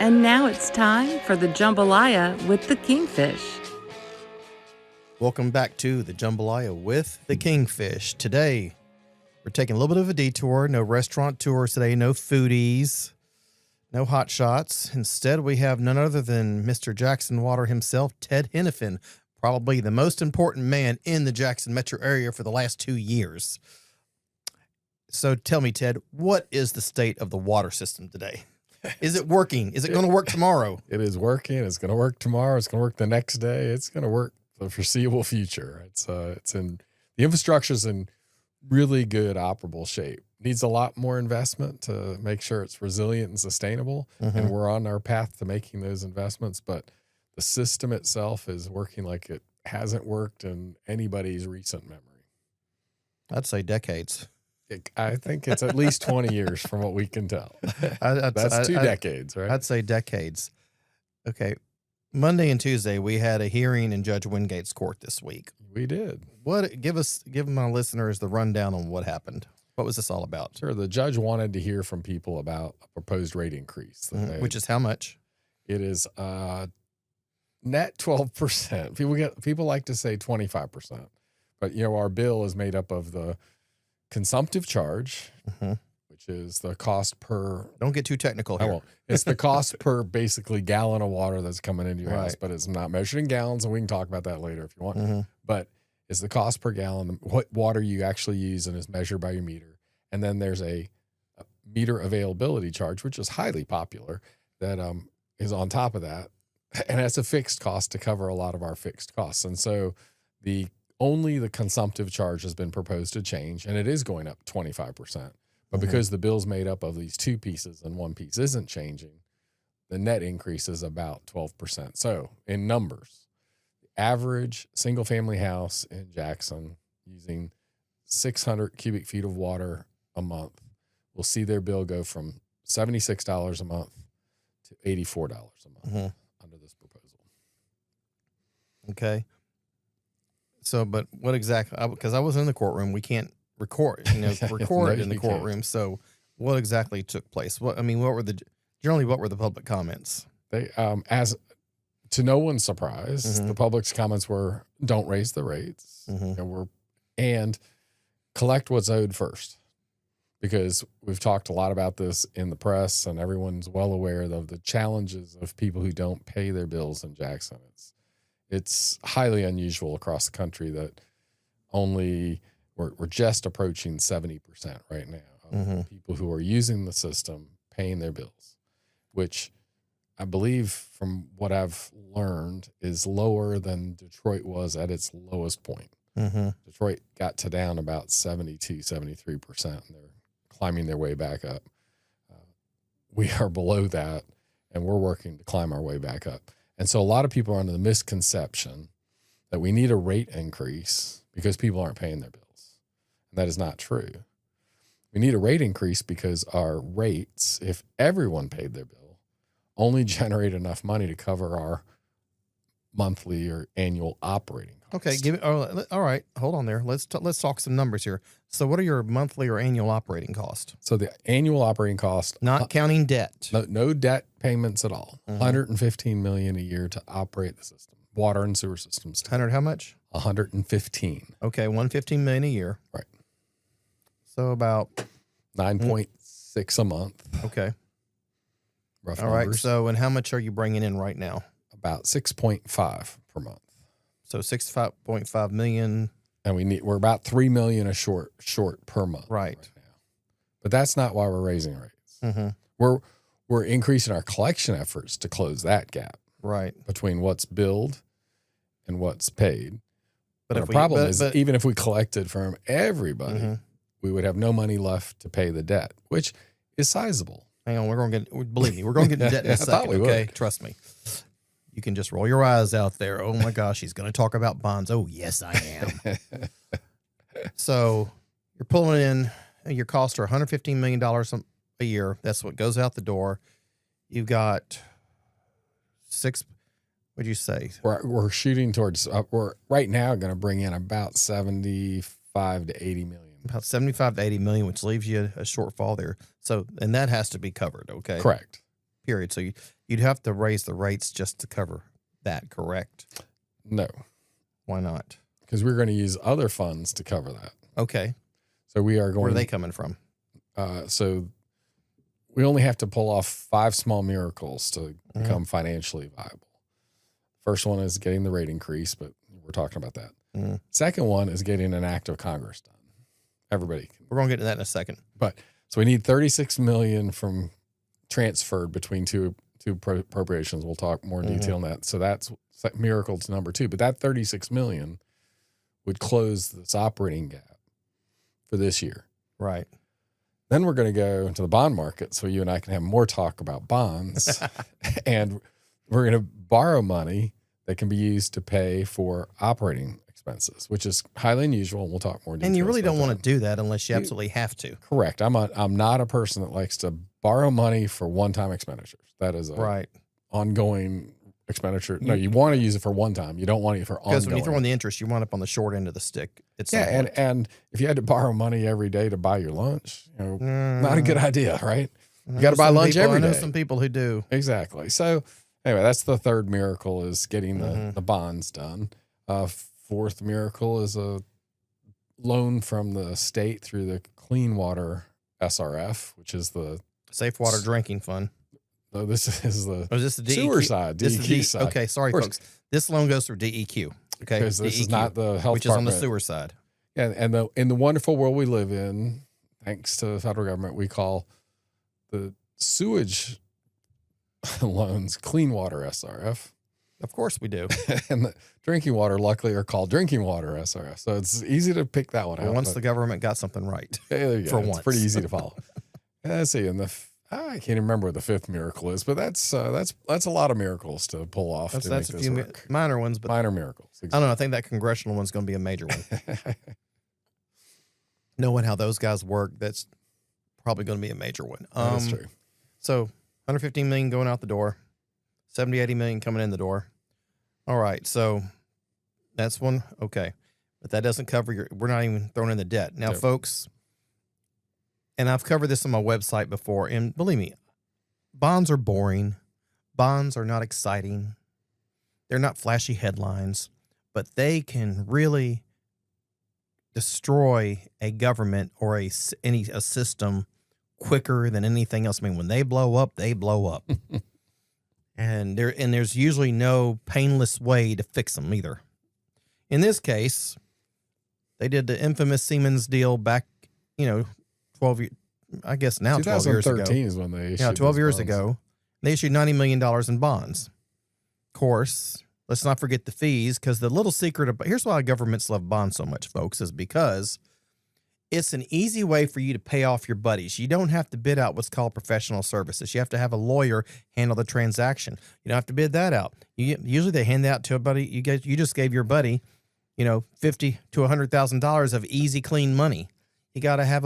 And now it's time for the Jambalaya with the Kingfish. Welcome back to the Jambalaya with the Kingfish. Today, we're taking a little bit of a detour. No restaurant tours today, no foodies, no hot shots. Instead, we have none other than Mr. Jackson Water himself, Ted Henifin, probably the most important man in the Jackson metro area for the last 2 years. So tell me, Ted, what is the state of the water system today? Is it working? Is it going to work tomorrow? It is working. It's going to work tomorrow. It's going to work the next day. It's going to work for the foreseeable future. It's in the infrastructure's in really good operable shape. Needs a lot more investment to make sure it's resilient and sustainable. And we're on our path to making those investments, but the system itself is working like it hasn't worked in anybody's recent memory. I'd say decades. I think it's at least 20 years from what we can tell. That's 2 decades, right? I'd say decades. Okay. Monday and Tuesday, we had a hearing in Judge Wingate's court this week. We did. Give my listeners the rundown on what happened. What was this all about? Sure. The judge wanted to hear from people about a proposed rate increase. Which is how much? It is net 12%. People like to say 25%, but our bill is made up of the consumptive charge, which is the cost per. Don't get too technical here. I won't. It's the cost per basically gallon of water that's coming into your house, but it's not measured in gallons, and we can talk about that later if you want. But it's the cost per gallon, what water you actually use, and is measured by your meter. And then there's a meter availability charge, which is highly popular, that is on top of that, and that's a fixed cost to cover a lot of our fixed costs. And so only the consumptive charge has been proposed to change, and it is going up 25%. But because the bill's made up of these 2 pieces and 1 piece isn't changing, the net increase is about 12%. So in numbers, the average single-family house in Jackson using 600 cubic feet of water a month will see their bill go from $76 a month to $84 a month under this proposal. Okay. So, but what exactly, because I was in the courtroom, we can't record in the courtroom. So what exactly took place? What were the public comments? They, as to no one's surprise, the public's comments were, don't raise the rates and collect what's owed first. Because we've talked a lot about this in the press, and everyone's well aware of the challenges of people who don't pay their bills in Jackson. It's highly unusual across the country that we're just approaching 70% right now of people who are using the system paying their bills, which I believe from what I've learned is lower than Detroit was at its lowest point. Detroit got to down about 72, 73%, and they're climbing their way back up. We are below that, and we're working to climb our way back up. And so a lot of people are under the misconception that we need a rate increase because people aren't paying their bills. And that is not true. We need a rate increase because our rates, if everyone paid their bill, only generate enough money to cover our monthly or annual operating costs. Okay, all right. Hold on there. Let's talk some numbers here. So what are your monthly or annual operating costs? So the annual operating cost, not counting debt. No debt payments at all. $115 million a year to operate the system. Water and sewer systems. 100 how much? 115. Okay, $115 million a year. Right. So about 9.6 a month. Okay. Rough all right. numbers. So, and how much are you bringing in right now? About 6.5 per month. So 65.5 million. And we're about 3 million short per month right now. But that's not why we're raising rates. We're increasing our collection efforts to close that gap. Right. Between what's billed and what's paid. But the problem is, even if we collected from everybody, we would have no money left to pay the debt, which is sizable. Hang on, believe me, we're going to get in debt in a second, okay? Trust me. You can just roll your eyes out there. Oh my gosh, he's going to talk about bonds. Oh, yes, I am. So you're pulling in, your costs are $115 million a year. That's what goes out the door. You've got what'd you say? We're shooting towards, we're right now going to bring in about 75 to 80 million. About 75 to 80 million, which leaves you a shortfall there. So, and that has to be covered, okay? Correct. period. So you'd have to raise the rates just to cover that, correct? No. Why not? Because we're going to use other funds to cover that. Okay. So we are going. Where are they coming from? So we only have to pull off 5 small miracles to become financially viable. First one is getting the rate increase, but we're talking about that. Second one is getting an act of Congress done. Everybody. We're going to get to that in a second. But so we need $36 million from transferred between two appropriations. We'll talk more in detail on that. So that's miracle to number 2. But that $36 million would close this operating gap for this year. Right. Then we're going to go into the bond market so you and I can have more talk about bonds. And we're going to borrow money that can be used to pay for operating expenses, which is highly unusual. And we'll talk more in detail. And you really don't want to do that unless you absolutely have to. Correct. I'm not a person that likes to borrow money for one-time expenditures. That is a ongoing expenditure. No, you want to use it for one time. You don't want it for ongoing. Because when you throw in the interest, you wind up on the short end of the stick. And if you had to borrow money every day to buy your lunch, not a good idea, right? You got to buy lunch every day. I know some people who do. Exactly. So anyway, that's the third miracle, is getting the bonds done. Fourth miracle is a loan from the state through the Clean Water SRF, which is the Safe Water Drinking Fund. No, this is the is this the sewer side, DEQ side. Okay, sorry, folks. This loan goes through DEQ. Okay, because this is not the health which department. is on the sewer side. And in the wonderful world we live in, thanks to the federal government, we call the sewage loans Clean Water SRF. Of course we do. And the drinking water, luckily, are called Drinking Water SRF. So it's easy to pick that one out. Once the government got something right. There you go. For it's once. pretty easy to follow. Let's see. And I can't remember what the 5th miracle is, but that's a lot of miracles to pull off. That's a few minor ones, but minor miracles. Exactly. I don't know. I think that congressional one's going to be a major one. Knowing how those guys work, that's probably going to be a major one. That's true. So 115 million going out the door, 70, 80 million coming in the door. All right. So that's one. Okay. But that doesn't cover we're not even throwing in the debt. Now, folks, and I've covered this on my website before, and believe me, bonds are boring. Bonds are not exciting. They're not flashy headlines, but they can really destroy a government or a system quicker than anything else. I mean, when they blow up, they blow up. And there's usually no painless way to fix them either. In this case, they did the infamous Siemens deal back, 12 years, I guess now 12 years ago. 2013 is when they issued 12 years ago. They issued $90 million in bonds. Of course, let's not forget the fees, because the little secret about, here's why governments love bonds so much, folks, is because it's an easy way for you to pay off your buddies. You don't have to bid out what's called professional services. You have to have a lawyer handle the transaction. You don't have to bid that out. Usually they hand that out to a buddy. You just gave your buddy, $50,000 to $100,000 of easy, clean money. You got to have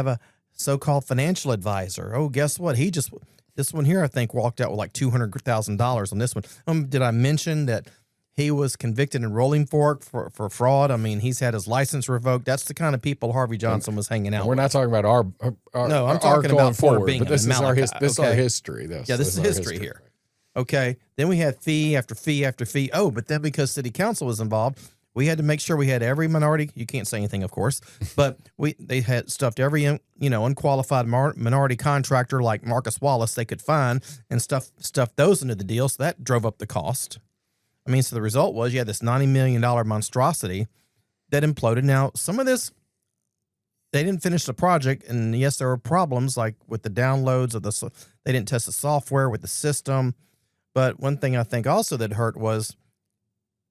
a so-called financial advisor. Oh, guess what? This one here, I think, walked out with like $200,000 on this one. Did I mention that he was convicted in Rolling Fork for fraud? I mean, he's had his license revoked. That's the kind of people Harvey Johnson was hanging out with. We're not talking about our no, I'm talking about forward, Bingham, but this is our history. This is history here. Okay. Then we had fee after fee after fee. Oh, but then because city council was involved, we had to make sure we had every minority. You can't say anything, of course, but they had stuffed every unqualified minority contractor like Marcus Wallace they could find and stuffed those into the deal. So that drove up the cost. I mean, so the result was you had this $90 million monstrosity that imploded. Now, some of this, they didn't finish the project, and yes, there were problems like with the downloads of they didn't test the software with the system. But one thing I think also that hurt was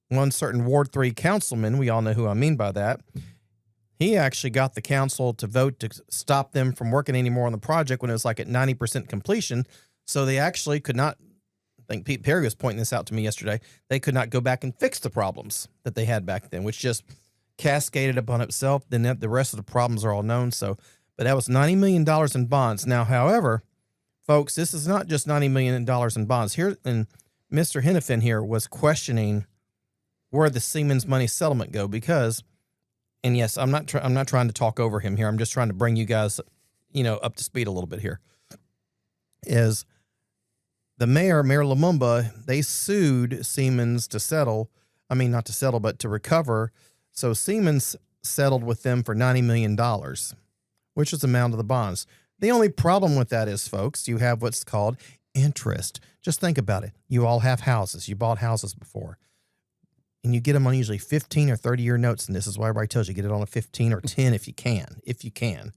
one certain Ward 3 councilman, we all know who I mean by that, he actually got the council to vote to stop them from working anymore on the project when it was like at 90% completion. So they actually could not, I think Pete Perry was pointing this out to me yesterday, they could not go back and fix the problems that they had back then, which just cascaded upon itself. Then the rest of the problems are all known. So, but that was $90 million in bonds. Now, however, folks, this is not just $90 million in bonds. Here, and Mr. Henifin here was questioning where the Siemens money settlement go because, and yes, I'm not trying to talk over him here. I'm just trying to bring you guys, up to speed a little bit here. Is the Mayor Lumumba, they sued Siemens to settle. I mean, not to settle, but to recover. So Siemens settled with them for $90 million, which is the amount of the bonds. The only problem with that is, folks, you have what's called interest. Just think about it. You all have houses. You bought houses before. And you get them on usually 15 or 30-year notes. And this is why everybody tells you get it on a 15 or 10 if you can.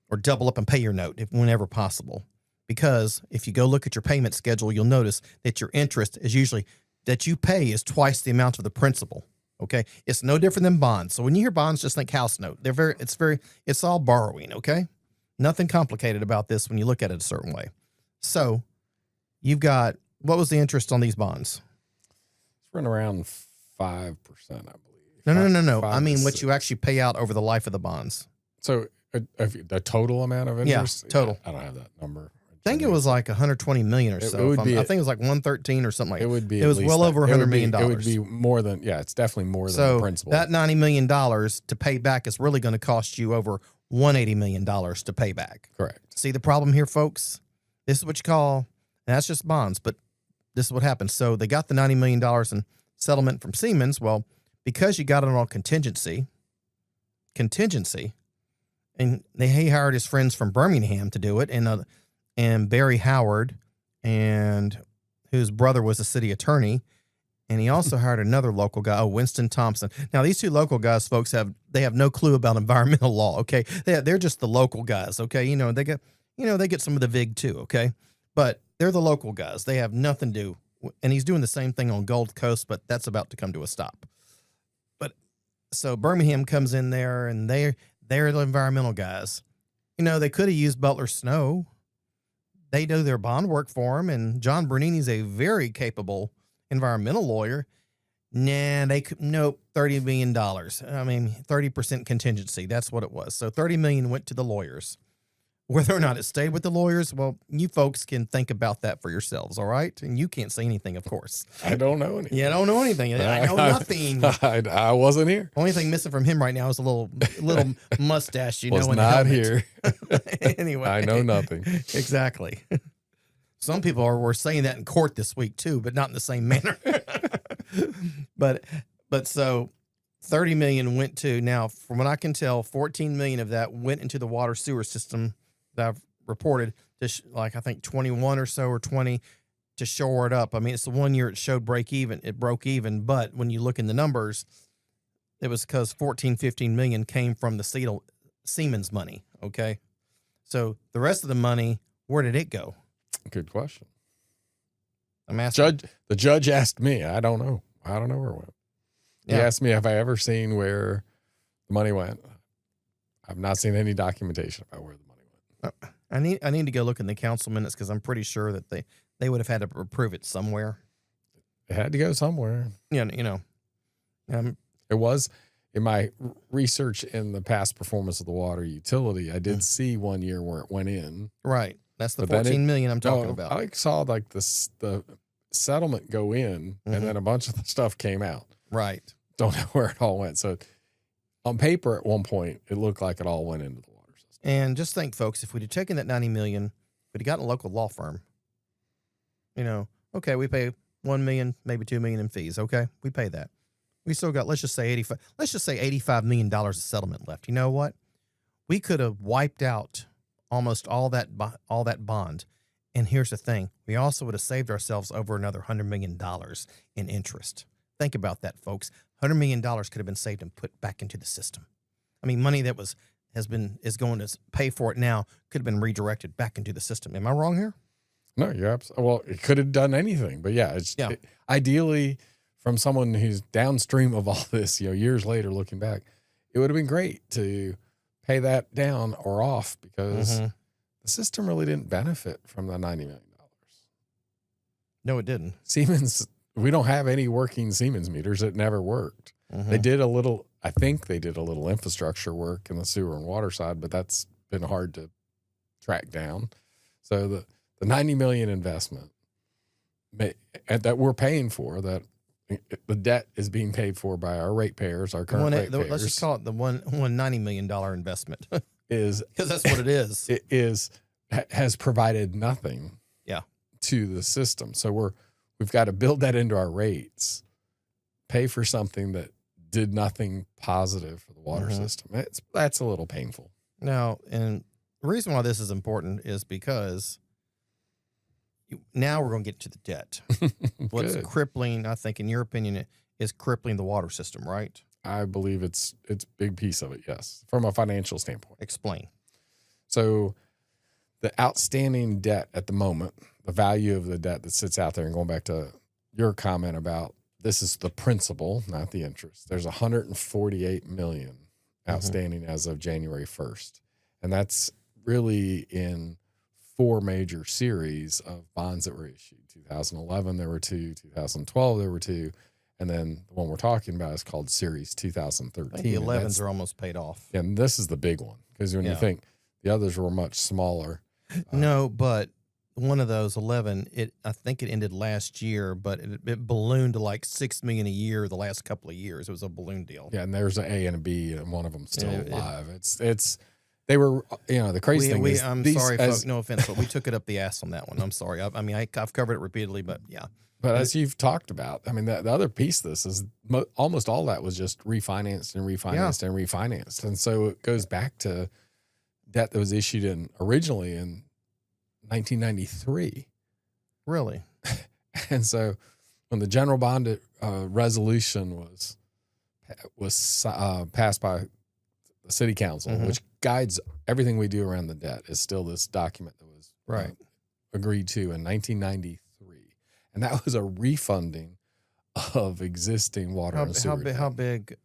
Or double up and pay your note whenever possible. Because if you go look at your payment schedule, you'll notice that your interest is usually that you pay is twice the amount of the principal. Okay. It's no different than bonds. So when you hear bonds, just think house note. It's all borrowing. Okay. Nothing complicated about this when you look at it a certain way. So you've got, what was the interest on these bonds? It's running around 5%, I believe. No. I mean, what you actually pay out over the life of the bonds. So the total amount of interest? Yeah, total. I don't have that number. I think it was like 120 million or so. I think it was like 113 or something like that. It would be. It was well over $100 million. It would be more than, it's definitely more than the principal. That $90 million to pay back is really going to cost you over $180 million to pay back. Correct. See the problem here, folks? This is what you call, and that's just bonds, but this is what happened. So they got the $90 million in settlement from Siemens. Well, because you got it on contingency, and he hired his friends from Birmingham to do it, and Barry Howard, and whose brother was a city attorney, and he also hired another local guy, Winston Thompson. Now, these two local guys, folks, have no clue about environmental law. Okay, they're just the local guys. Okay, they get some of the vig too. Okay, but they're the local guys. They have nothing to do. And he's doing the same thing on Gold Coast, but that's about to come to a stop. But so Birmingham comes in there, and they're the environmental guys. They could have used Butler Snow. They do their bond work for him, and John Bernini's a very capable environmental lawyer. Nah, nope, $30 million. I mean, 30% contingency. That's what it was. So $30 million went to the lawyers. Whether or not it stayed with the lawyers, well, you folks can think about that for yourselves, all right? And you can't say anything, of course. I don't know anything. Yeah, I don't know anything. I know nothing. I wasn't here. Only thing missing from him right now is a little mustache, Was not here. Anyway. I know nothing. Exactly. Some people were saying that in court this week too, but not in the same manner. But so 30 million went to, now from what I can tell, 14 million of that went into the water sewer system that I've reported to I think 21 or so or 20 to shore it up. I mean, it's the 1 year it showed break even. It broke even, but when you look in the numbers, it was because 15 million came from the Siemens money. Okay. So the rest of the money, where did it go? Good question. I'm asking. The judge asked me. I don't know where it went. He asked me, have I ever seen where the money went? I've not seen any documentation about where the money went. I need to go look in the council minutes because I'm pretty sure that they would have had to approve it somewhere. It had to go somewhere. Yeah, it was in my research in the past performance of the water utility. I did see 1 year where it went in. Right. That's the 14 million I'm talking about. I saw the settlement go in, and then a bunch of the stuff came out. Right. Don't know where it all went. So on paper, at one point, it looked like it all went into the water system. And just think, folks, if we'd have taken that 90 million, we'd have gotten a local law firm. Okay, we pay 1 million, maybe 2 million in fees. Okay, we pay that. We still got, let's just say $85 million of settlement left. You know what? We could have wiped out almost all that bond. And here's the thing. We also would have saved ourselves over another $100 million in interest. Think about that, folks. $100 million could have been saved and put back into the system. I mean, money that is going to pay for it now could have been redirected back into the system. Am I wrong here? No, you're absolutely. Well, it could have done anything, but ideally, from someone who's downstream of all this, years later looking back, it would have been great to pay that down or off because the system really didn't benefit from the $90 million. No, it didn't. Siemens, we don't have any working Siemens meters. It never worked. They did I think they did a little infrastructure work in the sewer and water side, but that's been hard to track down. So the $90 million investment that we're paying for, that the debt is being paid for by our ratepayers, our current ratepayers. Let's just call it the $90 million investment. Is because that's what it is. It has provided nothing. Yeah. to the system. So we've got to build that into our rates, pay for something that did nothing positive for the water system. That's a little painful. Now, and the reason why this is important is because now we're going to get to the debt. What's crippling, I think, in your opinion, is crippling the water system, right? I believe it's a big piece of it, yes, from a financial standpoint. Explain. So the outstanding debt at the moment, the value of the debt that sits out there, and going back to your comment about this is the principal, not the interest. There's $148 million outstanding as of January 1st. And that's really in 4 major series of bonds that were issued. 2011, there were 2. 2012, there were 2. And then the one we're talking about is called Series 2013. I think the 11s are almost paid off. And this is the big one, because when you think the others were much smaller. No, but one of those 11, I think it ended last year, but it ballooned to like $6 million a year the last couple of years. It was a balloon deal. Yeah, and there's an A and a B, and one of them still alive. They were, the crazy thing is, I'm sorry, folks, no offense, but we took it up the ass on that one. I'm sorry. I've covered it repeatedly, but yeah. But as you've talked about, the other piece of this is almost all that was just refinanced and refinanced and refinanced. And so it goes back to debt that was issued originally in 1993. Really? And so when the general bond resolution was passed by the city council, which guides everything we do around the debt, is still this document that was agreed to in 1993. And that was a refunding of existing water and sewer. How big?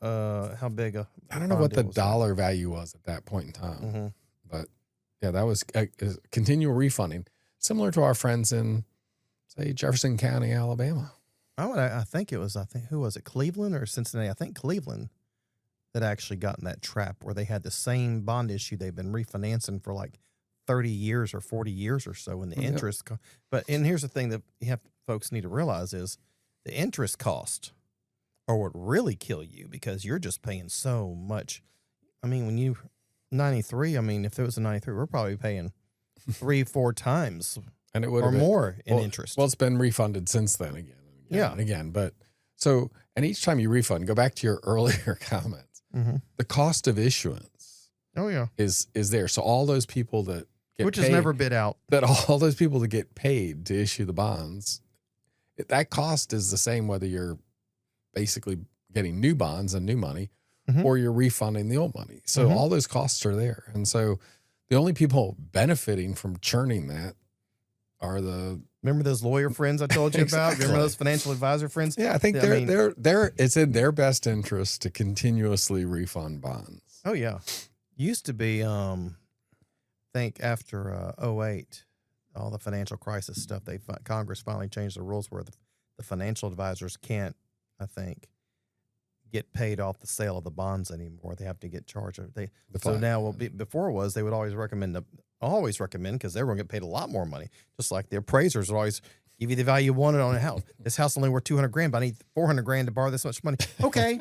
I don't know what the dollar value was at that point in time, but yeah, that was a continual refunding, similar to our friends in, say, Jefferson County, Alabama. I think who was it? Cleveland or Cincinnati? I think Cleveland that actually got in that trap where they had the same bond issue they've been refinancing for like 30 years or 40 years or so, and the interest. And here's the thing that folks need to realize is the interest cost are what really kill you, because you're just paying so much. When 93, if it was a 93, we're probably paying 3-4 times and it would or more in interest. Well, it's been refunded since then again and again. But so, and each time you refund, go back to your earlier comments, the cost of issuance is there. So all those people that get which paid, is never bid out, that all those people that get paid to issue the bonds, that cost is the same whether you're basically getting new bonds and new money or you're refunding the old money. So all those costs are there. And so the only people benefiting from churning that are remember those lawyer friends I told you about? Remember those financial advisor friends? Yeah, I think it's in their best interest to continuously refund bonds. Oh yeah. Used to be, I think after 08, all the financial crisis stuff, Congress finally changed the rules where the financial advisors can't, I think, get paid off the sale of the bonds anymore. They have to get charged. So now, before they would always recommend, because they were going to get paid a lot more money. Just like the appraisers would always give you the value you wanted on a house. This house only worth $200,000, but I need $400,000 to borrow this much money. Okay.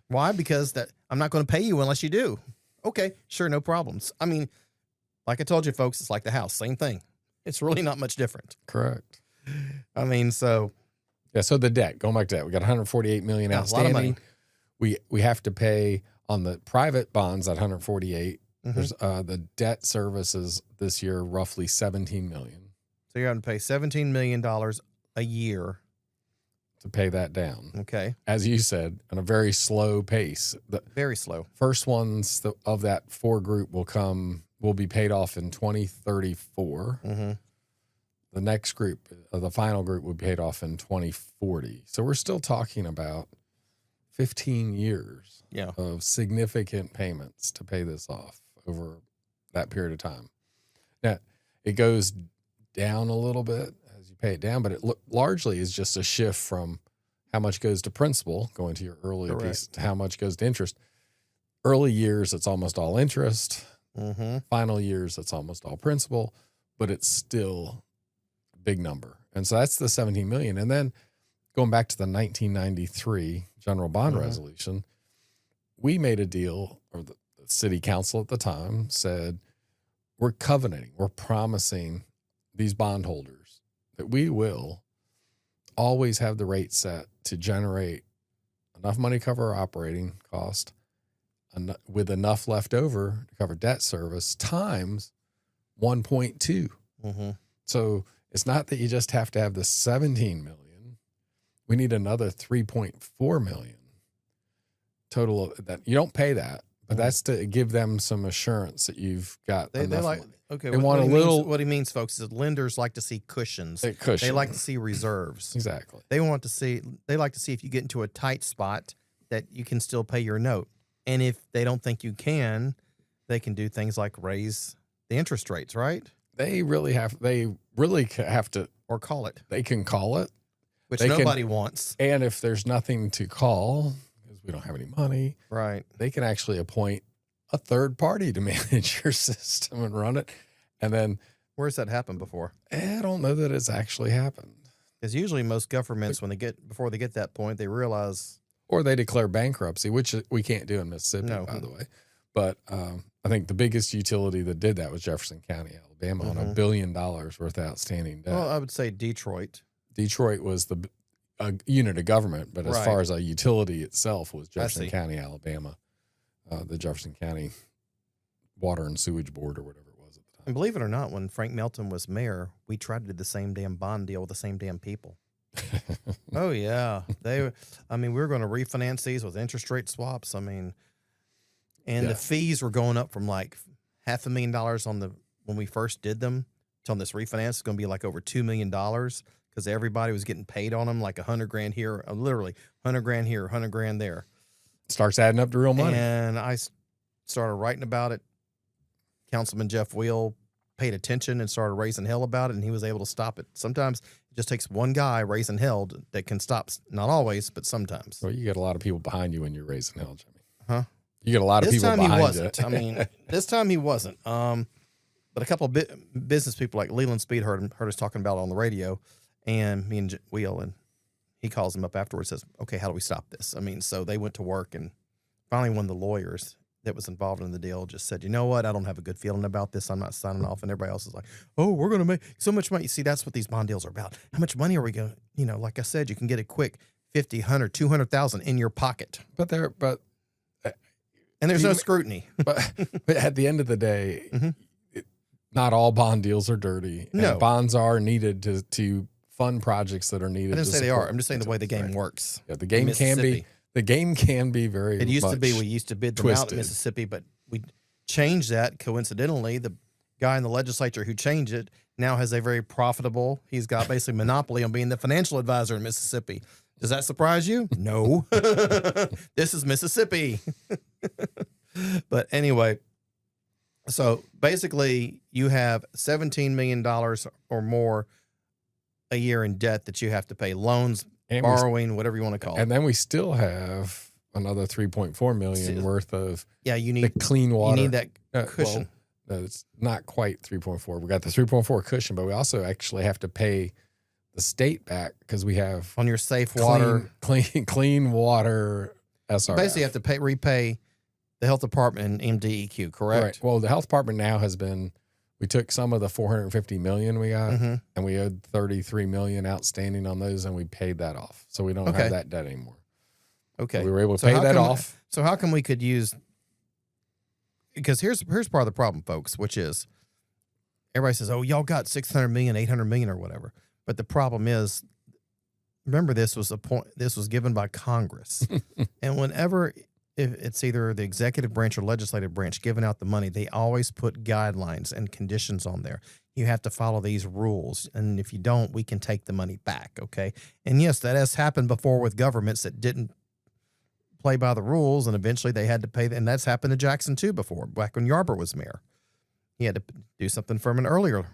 Why? Because I'm not going to pay you unless you do. Okay, sure, no problems. Like I told you, folks, it's like the house, same thing. It's really not much different. Correct. So. Yeah, so the debt, going back to that, we got $148 million outstanding. A lot of money. We have to pay on the private bonds at $148. There's the debt services this year roughly $17 million. So you're going to pay $17 million a year to pay that down. Okay. As you said, on a very slow pace. Very slow. First ones of that 4 group will be paid off in 2034. The next group, the final group, would be paid off in 2040. So we're still talking about 15 years of significant payments to pay this off over that period of time. Now, it goes down a little bit as you pay it down, but it largely is just a shift from how much goes to principal, going to your earlier piece, to how much goes to interest. Early years, it's almost all interest. Final years, it's almost all principal, but it's still big number. And so that's the $17 million. And then going back to the 1993 general bond resolution, we made a deal, or the city council at the time said, we're covenanting, we're promising these bondholders that we will always have the rate set to generate enough money to cover our operating cost with enough left over to cover debt service times 1.2. Mm-hmm. So it's not that you just have to have the 17 million. We need another 3.4 million total of that. You don't pay that, but that's to give them some assurance that you've got enough money. Okay. They want what he means, folks, is lenders like to see cushions. Cushion. They like to see reserves. Exactly. They like to see if you get into a tight spot that you can still pay your note. And if they don't think you can, they can do things like raise the interest rates, right? They really have to, or call it. They can call it, which nobody wants. And if there's nothing to call because we don't have any money, right? They can actually appoint a third party to manage your system and run it. And then, where's that happened before? I don't know that it's actually happened. Because usually most governments, before they get that point, they realize, or they declare bankruptcy, which we can't do in Mississippi, by the way. But I think the biggest utility that did that was Jefferson County, Alabama, on $1 billion worth of outstanding debt. Well, I would say Detroit. Detroit was the unit of government, but as far as a utility itself was Jefferson County, Alabama, the Jefferson County Water and Sewage Board or whatever it was at the time. And believe it or not, when Frank Melton was mayor, we tried to do the same damn bond deal with the same damn people. Oh, yeah. We were going to refinance these with interest rate swaps. And the fees were going up from like $500,000 when we first did them till this refinance is going to be like over $2 million because everybody was getting paid on them like $100,000 here, literally $100,000 here, $100,000 there. Starts adding up to real money. And I started writing about it. Councilman Jeff Wheel paid attention and started raising hell about it, and he was able to stop it. Sometimes it just takes one guy raising hell that can stop. Not always, but sometimes. Well, you get a lot of people behind you when you're raising hell, Jimmy. Huh? You get a lot of people behind you. This time he wasn't. This time he wasn't. But a couple of business people like Leland Speed heard us talking about it on the radio, and me and Wheel, and he calls him up afterwards and says, okay, how do we stop this? So they went to work, and finally one of the lawyers that was involved in the deal just said, you know what? I don't have a good feeling about this. I'm not signing off. And everybody else is like, oh, we're going to make so much money. See, that's what these bond deals are about. How much money are we going to, like I said, you can get it quick, 50, 100, 200,000 in your pocket. And there's no scrutiny. But at the end of the day, not all bond deals are dirty. No. And bonds are needed to fund projects that are needed. I didn't say they are. I'm just saying the way the game works. Yeah, the game can be very. It used to be we used to bid them out in Mississippi, but we changed that. Coincidentally, the guy in the legislature who changed it now has a very profitable. He's got basically monopoly on being the financial advisor in Mississippi. Does that surprise you? No. This is Mississippi. But anyway, so basically you have $17 million or more a year in debt that you have to pay, loans, and borrowing, whatever you want to call it. And then we still have another 3.4 million worth of you need the clean water. You need that cushion. Well, it's not quite 3.4. We got the 3.4 cushion, but we also actually have to pay the state back because we have on your safe water, clean water SRF. Basically, you have to repay the health department and MDEQ, correct? Right. Well, the health department now has been. We took some of the $450 million we got, and we owed $33 million outstanding on those, and we paid that off. So we don't have that debt anymore. Okay, we were able to pay that off. So how come we could use? Because here's part of the problem, folks, which is everybody says, "Oh, y'all got 600 million, 800 million, or whatever." But the problem is, remember, this was given by Congress, and whenever if it's either the executive branch or legislative branch giving out the money, they always put guidelines and conditions on there. You have to follow these rules. And if you don't, we can take the money back. Okay. And yes, that has happened before with governments that didn't play by the rules. And eventually they had to pay. And that's happened to Jackson too before, back when Yarber was mayor. He had to do something from an earlier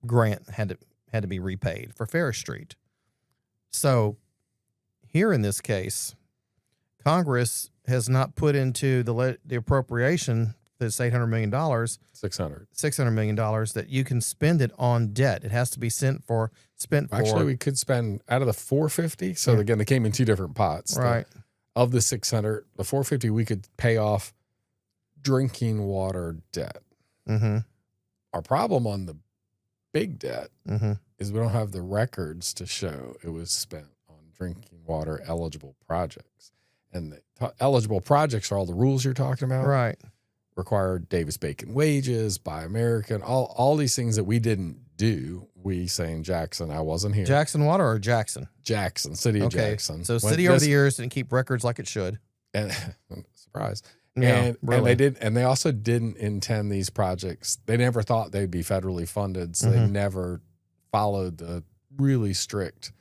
grant had to be repaid for Ferris Street. So here in this case, Congress has not put into the appropriation this $800 million, $600 million that you can spend it on debt. It has to be spent for. Actually, we could spend out of the 450. So again, they came in two different pots. Right. Of the 600, the 450, we could pay off drinking water debt. Mm-hmm. Our problem on the big debt is we don't have the records to show it was spent on drinking water eligible projects. And the eligible projects are all the rules you're talking about. Right. Require Davis-Bacon wages, Buy American, all these things that we didn't do. We saying Jackson, I wasn't here. Jackson Water or Jackson? Jackson, City of Jackson. So city over the years didn't keep records like it should. And surprise. Yeah, really. And they also didn't intend these projects. They never thought they'd be federally funded. So they never followed the really strict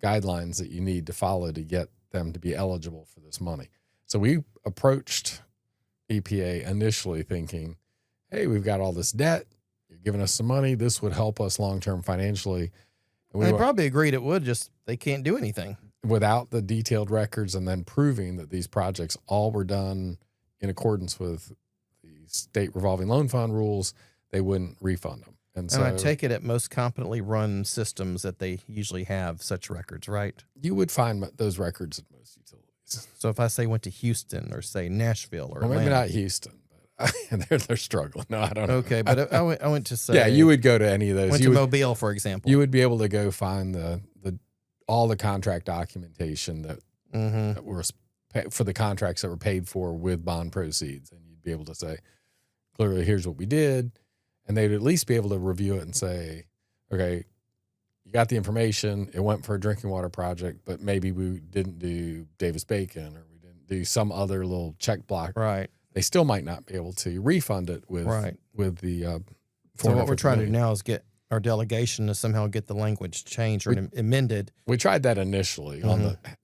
guidelines that you need to follow to get them to be eligible for this money. So we approached EPA initially thinking, hey, we've got all this debt. You're giving us some money. This would help us long-term financially. And they probably agreed it would, just they can't do anything. Without the detailed records and then proving that these projects all were done in accordance with the state revolving loan fund rules, they wouldn't refund them. And so I take it at most competently run systems that they usually have such records, right? You would find those records at most utilities. So if I say went to Houston or say Nashville or maybe not Houston, but they're struggling. No, I don't know. Okay, but I went to say you would go to any of those. Went to Mobile, for example. You would be able to go find all the contract documentation that were for the contracts that were paid for with bond proceeds, and you'd be able to say clearly, here's what we did. And they'd at least be able to review it and say, okay, you got the information. It went for a drinking water project, but maybe we didn't do Davis-Bacon or we didn't do some other little check block. Right. They still might not be able to refund it with the. So what we're trying to do now is get our delegation to somehow get the language changed or amended. We tried that initially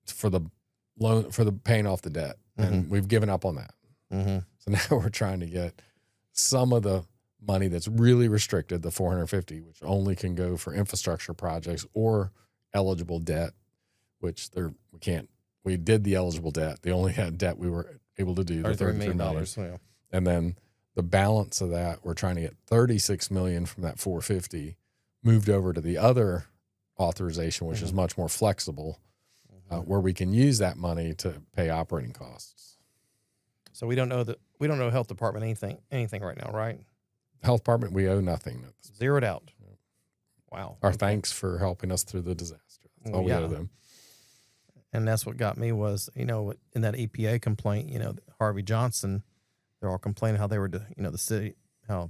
for the loan, for the paying off the debt, and we've given up on that. So now we're trying to get some of the money that's really restricted, the 450, which only can go for infrastructure projects or eligible debt, which we did the eligible debt. The only had debt we were able to do, the $33 million. Yeah. And then the balance of that, we're trying to get $36 million from that 450 moved over to the other authorization, which is much more flexible, where we can use that money to pay operating costs. So we don't know health department anything right now, right? Health department, we owe nothing. Zeroed out. Wow. Our thanks for helping us through the disaster. That's all we owe them. And that's what got me was, in that EPA complaint, Harvey Johnson, they're all complaining how they were, the city, how,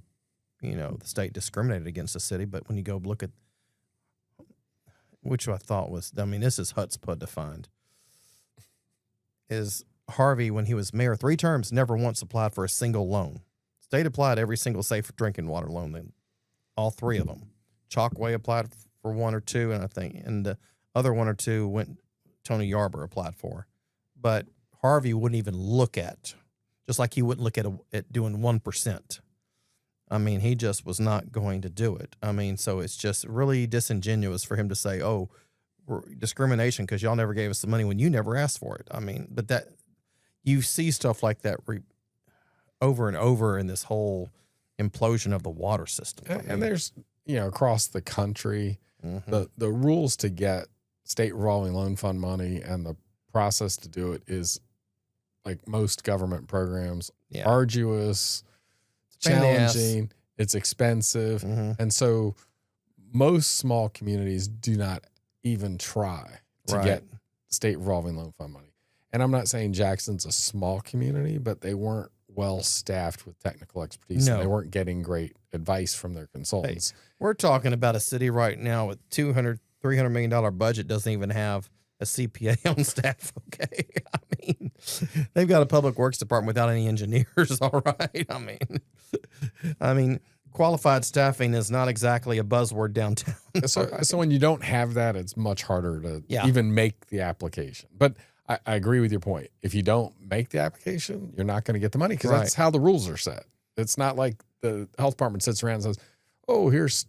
the state discriminated against the city. But when you go look at, which I thought was, this is chutzpah defined, is Harvey, when he was mayor 3 terms, never once applied for a single loan. State applied every single safe drinking water loan, then all 3 of them. Chalkway applied for 1 or 2, and I think, and the other 1 or 2 Tony Yarber applied for. But Harvey wouldn't even look at, just like he wouldn't look at doing 1%. He just was not going to do it. So it's just really disingenuous for him to say, oh, discrimination because y'all never gave us the money when you never asked for it. But that you see stuff like that over and over in this whole implosion of the water system. And there's, across the country, the rules to get state revolving loan fund money and the process to do it is like most government programs, arduous, challenging, it's expensive. And so most small communities do not even try to get state revolving loan fund money. And I'm not saying Jackson's a small community, but they weren't well staffed with technical expertise. And they weren't getting great advice from their consultants. Hey, we're talking about a city right now with $200, $300 million budget doesn't even have a CPA on staff. Okay. They've got a public works department without any engineers. All right. Qualified staffing is not exactly a buzzword downtown. So when you don't have that, it's much harder to even make the application. But I agree with your point. If you don't make the application, you're not going to get the money because that's how the rules are set. It's not like the health department sits around and says, oh, here's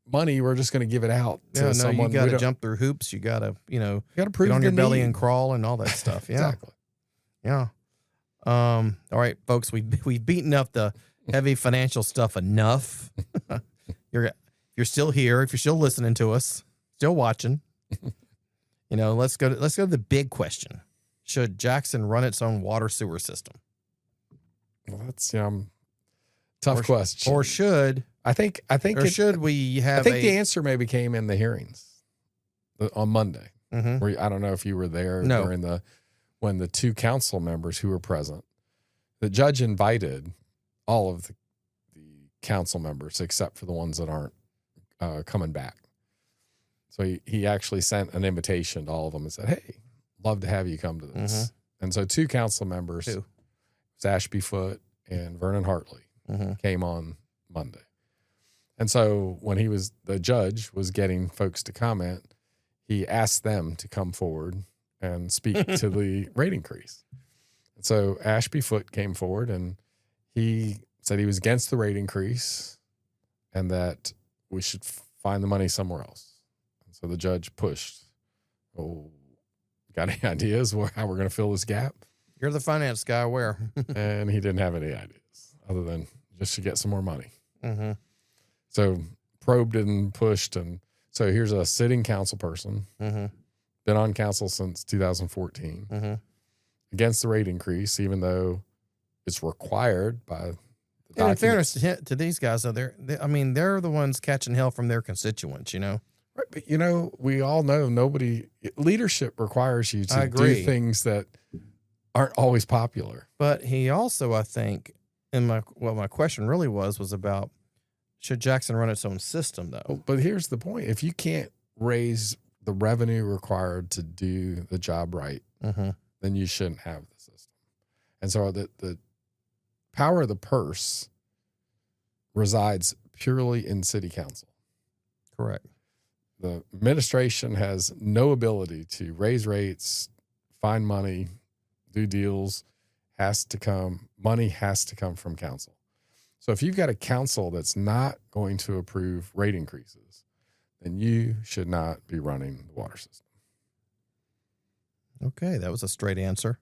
money. We're just going to give it out to someone. You got to jump through hoops. You got to, prove get on your belly and crawl and all that stuff. Yeah. Exactly. Yeah. All right, folks, we've beaten up the heavy financial stuff enough. You're still here. If you're still listening to us, still watching, let's go to the big question. Should Jackson run its own water sewer system? Well, that's tough question. Or should I think Or should we have I think the answer maybe came in the hearings on Monday. Mhm. Where I don't know if you were there No. during when the two council members who were present, the judge invited all of the council members except for the ones that aren't coming back. So he actually sent an invitation to all of them and said, "Hey, love to have you come to this." Mhm. And so two council members, Who? Ashby Foote and Vernon Hartley, Mhm. came on Monday. And so when the judge was getting folks to comment, he asked them to come forward and speak to the rate increase. And so Ashby Foote came forward and he said he was against the rate increase and that we should find the money somewhere else. And so the judge pushed, "Oh, got any ideas how we're going to fill this gap?" You're the finance guy. Where? And he didn't have any ideas other than just to get some more money. Mm-hmm. So probed and pushed. And so here's a sitting council person, Mm-hmm. been on council since 2014, Mm-hmm. against the rate increase, even though it's required by the And in documents. fairness to these guys, though, they're the ones catching hell from their constituents, you know? Right, but we all know leadership requires you I to do agree. things that aren't always popular. But he also, I think, my question really was about, should Jackson run its own system, though? But here's the point. If you can't raise the revenue required to do the job right, Mm-hmm. then you shouldn't have the system. And so the power of the purse resides purely in city council. Correct. The administration has no ability to raise rates, find money, do deals. Money has to come from council. So if you've got a council that's not going to approve rate increases, then you should not be running the water system. Okay, that was a straight answer.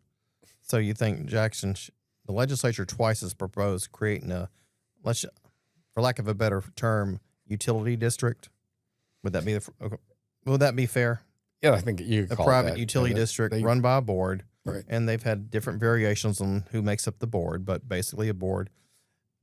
So you think Jackson, the legislature twice has proposed creating for lack of a better term, utility district? Would that be fair? Yeah, I think you could A call private it that. utility district run by a board, Right. and they've had different variations on who makes up the board, but basically a board.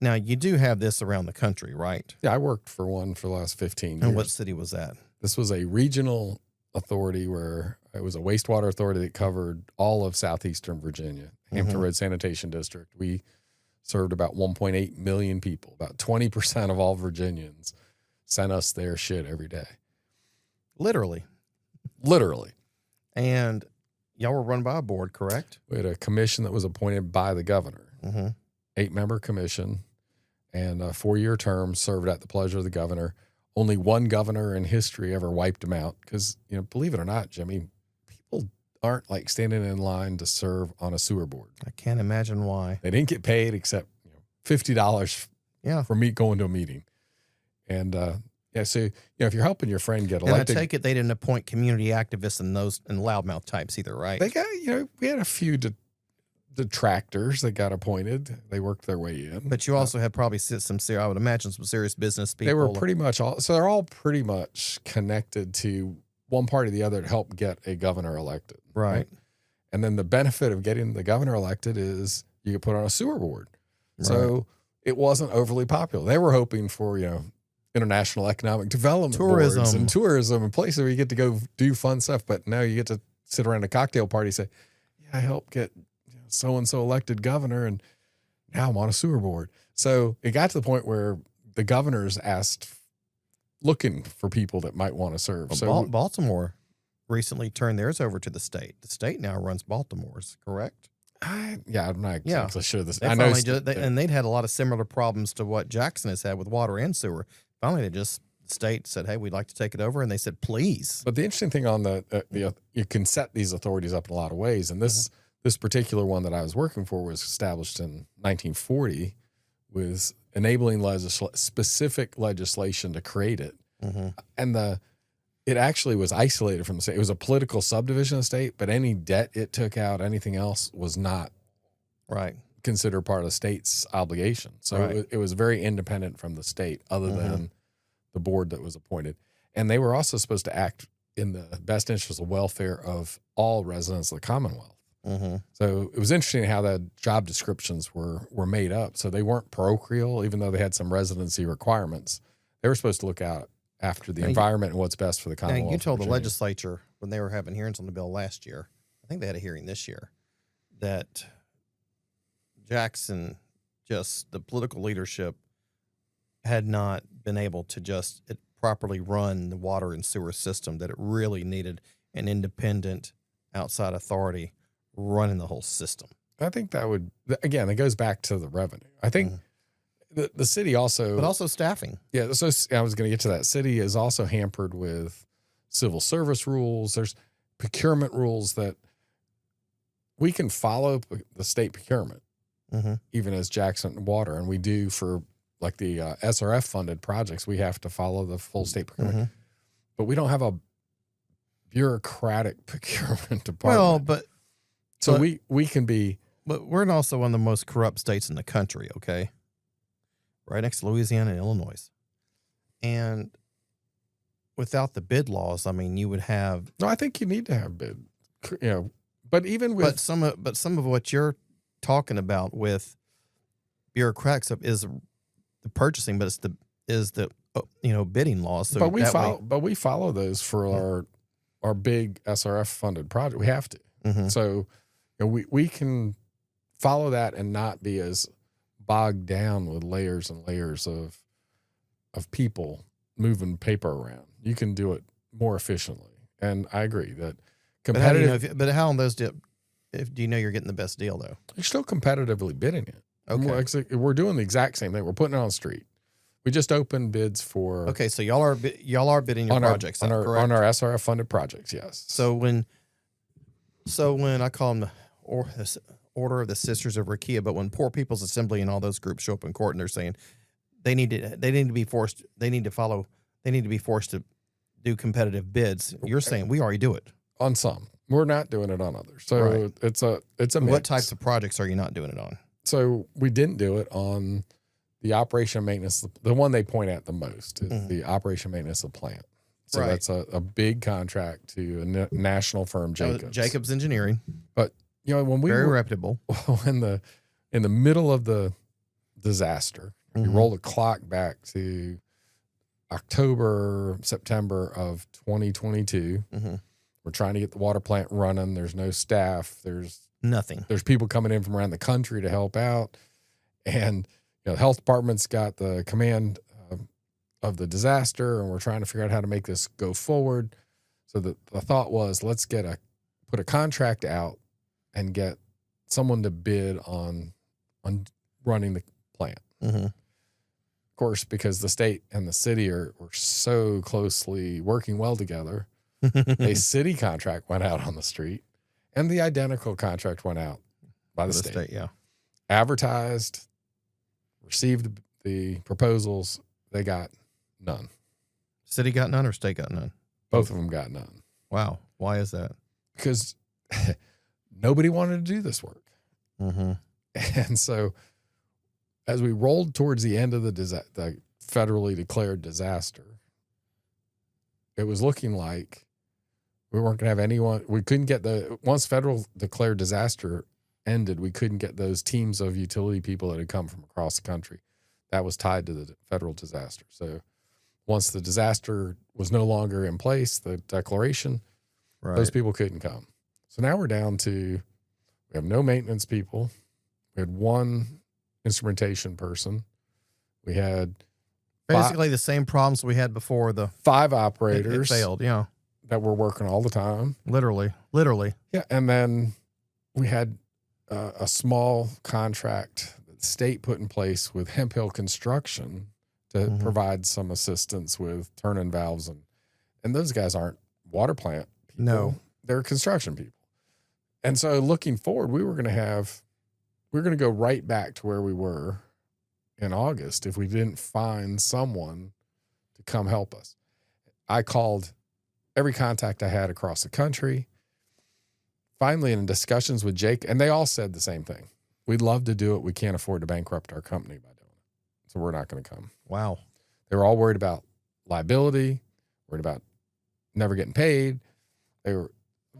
Now, you do have this around the country, right? Yeah, I worked for one for the last 15 years. And what city was that? This was a regional authority where it was a wastewater authority that covered all of southeastern Virginia, Hampton Mhm. Road Sanitation District. We served about 1.8 million people. About 20% of all Virginians sent us their shit every day. Literally. And y'all were run by a board, correct? We had a commission that was appointed by the governor, Mm-hmm. 8-member commission, and a 4-year term served at the pleasure of the governor. Only one governor in history ever wiped them out because, believe it or not, Jimmy, people aren't like standing in line to serve on a sewer board. I can't imagine why. They didn't get paid except $50 Yeah. for me going to a meeting. And so if you're helping your friend get And I elected, take it they didn't appoint community activists and loudmouth types either, right? they got we had a few detractors that got appointed. They worked their way in. But you also had probably I would imagine some serious business people. They were pretty much they're all pretty much connected to one party or the other to help get a governor elected. Right. And then the benefit of getting the governor elected is you get put on a sewer board. So it wasn't overly popular. They were hoping for, international economic development boards and tourism and places where you get to go do fun stuff. But now you get to sit around a cocktail party and say, yeah, I helped get so-and-so elected governor, and now I'm on a sewer board. So it got to the point where the governors looking for people that might want to serve. Well, So Baltimore recently turned theirs over to the state. The state now runs Baltimore's, correct? I'm not exactly sure this. They I know, and they'd had a lot of similar problems to what Jackson has had with water and sewer. Finally, the state said, "Hey, we'd like to take it over," and they said, "Please." But the interesting thing on you can set these authorities up in a lot of ways, and this particular one that I was working for was established in 1940, with enabling specific legislation to create it, and it actually was isolated from the state. It was a political subdivision of the state, but any debt it took out, anything else, was not considered part of the state's obligation. So it was very independent from the state, other than the board that was appointed. And they were also supposed to act in the best interest of welfare of all residents of the Commonwealth. So it was interesting how the job descriptions were made up. So they weren't parochial, even though they had some residency requirements. They were supposed to look out after the environment and what's best for the Commonwealth. Now, you told of the Virginia. legislature when they were having hearings on the bill last year, I think they had a hearing this year, that Jackson, just the political leadership, had not been able to just properly run the water and sewer system, that it really needed an independent outside authority running the whole system. I think that would, again, it goes back to the revenue. I think the city also. But also staffing. Yeah, so I was going to get to that. City is also hampered with civil service rules. There's procurement rules that we can follow the state procurement, even as Jackson Water, and we do for like the SRF funded projects. We have to follow the full state procurement, but we don't have a bureaucratic procurement department. Well, but we can be. But we're also one of the most corrupt states in the country. Okay, right next to Louisiana and Illinois, and without the bid laws, I mean, you would have. No, I think you need to have bid. But even with some of what you're talking about with bureaucratic stuff is the purchasing, but is the bidding laws. So but we follow those for our big SRF funded project. We have to. So we can follow that and not be as bogged down with layers and layers of people moving paper around. You can do it more efficiently. And I agree that competitive. But how on those do you know you're getting the best deal though? You're still competitively bidding it. Okay. We're doing the exact same thing. We're putting it on the street. We just opened bids for. Okay, so y'all are bidding your projects on our SRF funded projects. Yes. So when I call them the Order of the Sisters of Rakia, but when Poor People's Assembly and all those groups show up in court and they're saying they need to be forced to do competitive bids, you're saying we already do it on some. We're not doing it on others. So it's a mix. What types of projects are you not doing it on? So we didn't do it on the operation and maintenance. The one they point at the most is the operation and maintenance of the plant. So that's a big contract to a national firm, Jacobs Engineering. But when we very reputable. In the middle of the disaster, we roll the clock back to September of 2022. We're trying to get the water plant running. There's no staff. There's nothing. There's people coming in from around the country to help out. And the health department's got the command of the disaster, and we're trying to figure out how to make this go forward. So the thought was, let's put a contract out and get someone to bid on running the plant. Of course, because the state and the city were so closely working well together, a city contract went out on the street, and the identical contract went out by the state. Advertised, received the proposals. They got none. City got none or state got none? Both of them got none. Wow. Why is that? Because nobody wanted to do this work. And so as we rolled towards the end of the federally declared disaster, it was looking like we weren't going to have anyone. We couldn't get once federal declared disaster ended, we couldn't get those teams of utility people that had come from across the country. That was tied to the federal disaster. So once the disaster was no longer in place, the declaration, those people couldn't come. So now we're down to, we have no maintenance people. We had one instrumentation person. We had basically the same problems we had before. The 5 operators it failed, that were working all the time. Literally. Yeah, and then we had a small contract that the state put in place with Hemp Hill Construction to provide some assistance with turn-in valves, and those guys aren't water plant people. No, they're construction people. And so looking forward, we're going to go right back to where we were in August if we didn't find someone to come help us. I called every contact I had across the country. Finally, in discussions with Jake, and they all said the same thing. We'd love to do it. We can't afford to bankrupt our company by doing it. So we're not going to come. Wow. They were all worried about liability, worried about never getting paid.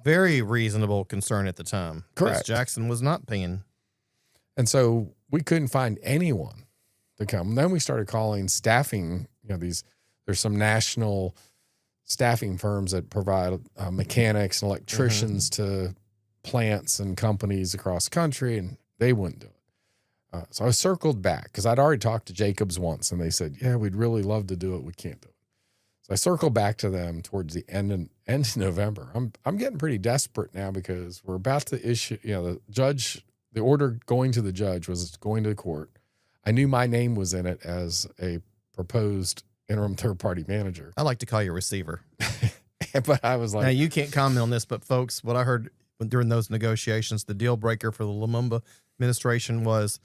very reasonable concern at the time. Correct. Jackson was not paying. And so we couldn't find anyone to come. And then we started calling staffing, there's some national staffing firms that provide mechanics and electricians to plants and companies across the country, and they wouldn't do it. So I circled back because I'd already talked to Jacobs once, and they said, yeah, we'd really love to do it. We can't do it. So I circled back to them towards the end of November. I'm getting pretty desperate now because we're about to issue, the order going to the judge was going to the court. I knew my name was in it as a proposed interim third-party manager. I like to call you receiver. But I was like... Now, you can't comment on this, but folks, what I heard during those negotiations, the deal breaker for the Lumumba administration was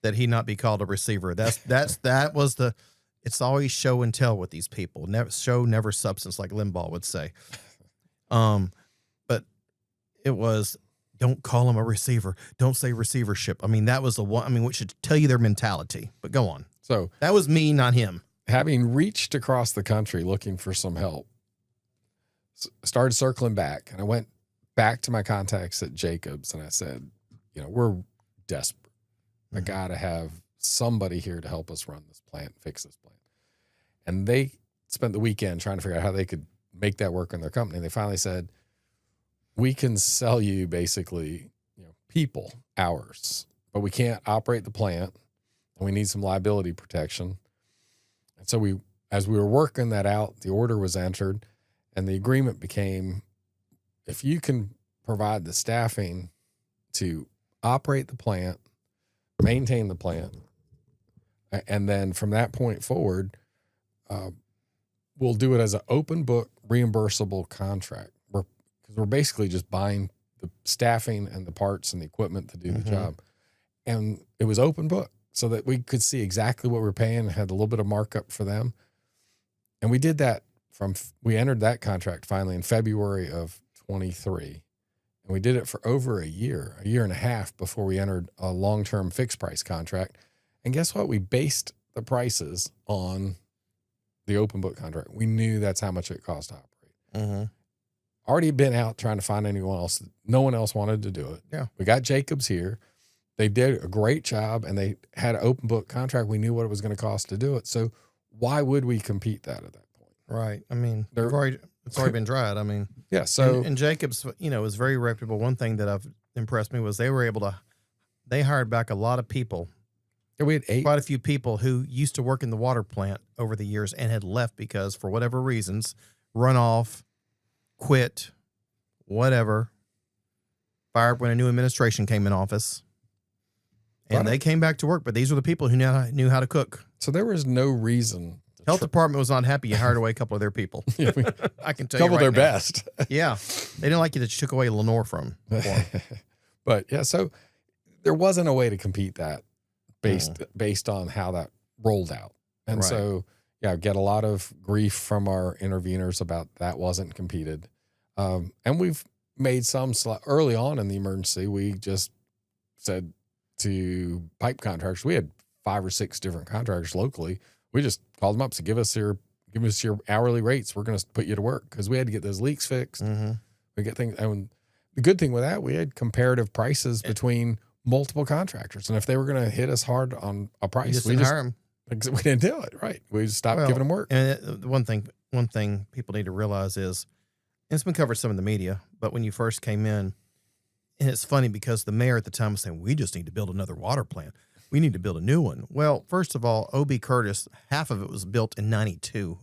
that he not be called a receiver. That was the... It's always show and tell with these people. Never show, never substance, like Limbaugh would say. But it was... Don't call him a receiver. Don't say receivership. I mean, that was the one. I mean, which should tell you their mentality. But go on. So that was me, not him. Having reached across the country looking for some help, started circling back, and I went back to my contacts at Jacobs, and I said, we're desperate. I got to have somebody here to help us run this plant, fix this plant. And they spent the weekend trying to figure out how they could make that work in their company. They finally said, we can sell you basically, people, hours, but we can't operate the plant, and we need some liability protection. And so as we were working that out, the order was entered, and the agreement became, if you can provide the staffing to operate the plant, maintain the plant, and then from that point forward, we'll do it as an open book reimbursable contract. Because we're basically just buying the staffing and the parts and the equipment to do the job. And it was open book so that we could see exactly what we're paying, had a little bit of markup for them. And we did that we entered that contract finally in February of 23. And we did it for over a year and a half before we entered a long-term fixed price contract. And guess what? We based the prices on the open book contract. We knew that's how much it cost to operate. Already been out trying to find anyone else. No one else wanted to do it. Yeah. We got Jacobs here. They did a great job, and they had an open book contract. We knew what it was going to cost to do it. So why would we compete that at that point? Right. I mean, it's already been tried. I mean, yeah. So and Jacobs, was very reputable. One thing that impressed me was they hired back a lot of people. We had quite a few people who used to work in the water plant over the years and had left because, for whatever reasons, runoff, quit, whatever, fired when a new administration came in office, and they came back to work. But these were the people who knew how to cook. So there was no reason. Health department was not happy you hired away a couple of their people. I can tell you, a couple of their best. Yeah, they didn't like you that you took away Lenore from. But yeah, so there wasn't a way to compete that based on how that rolled out, and so. Yeah, get a lot of grief from our interveners about that wasn't competed. And we've made some early on in the emergency. We just said to pipe contractors, we had 5 or 6 different contractors locally. We just called them up, said, give us your hourly rates. We're going to put you to work, because we had to get those leaks fixed. We get things. And the good thing with that, we had comparative prices between multiple contractors. And if they were going to hit us hard on a price, we just hire them. We didn't do it, right? We just stopped giving them work. And one thing people need to realize is, and it's been covered some in the media, but when you first came in, and it's funny because the mayor at the time was saying, we just need to build another water plant. We need to build a new one. Well, first of all, O.B. Curtis, half of it was built in 92,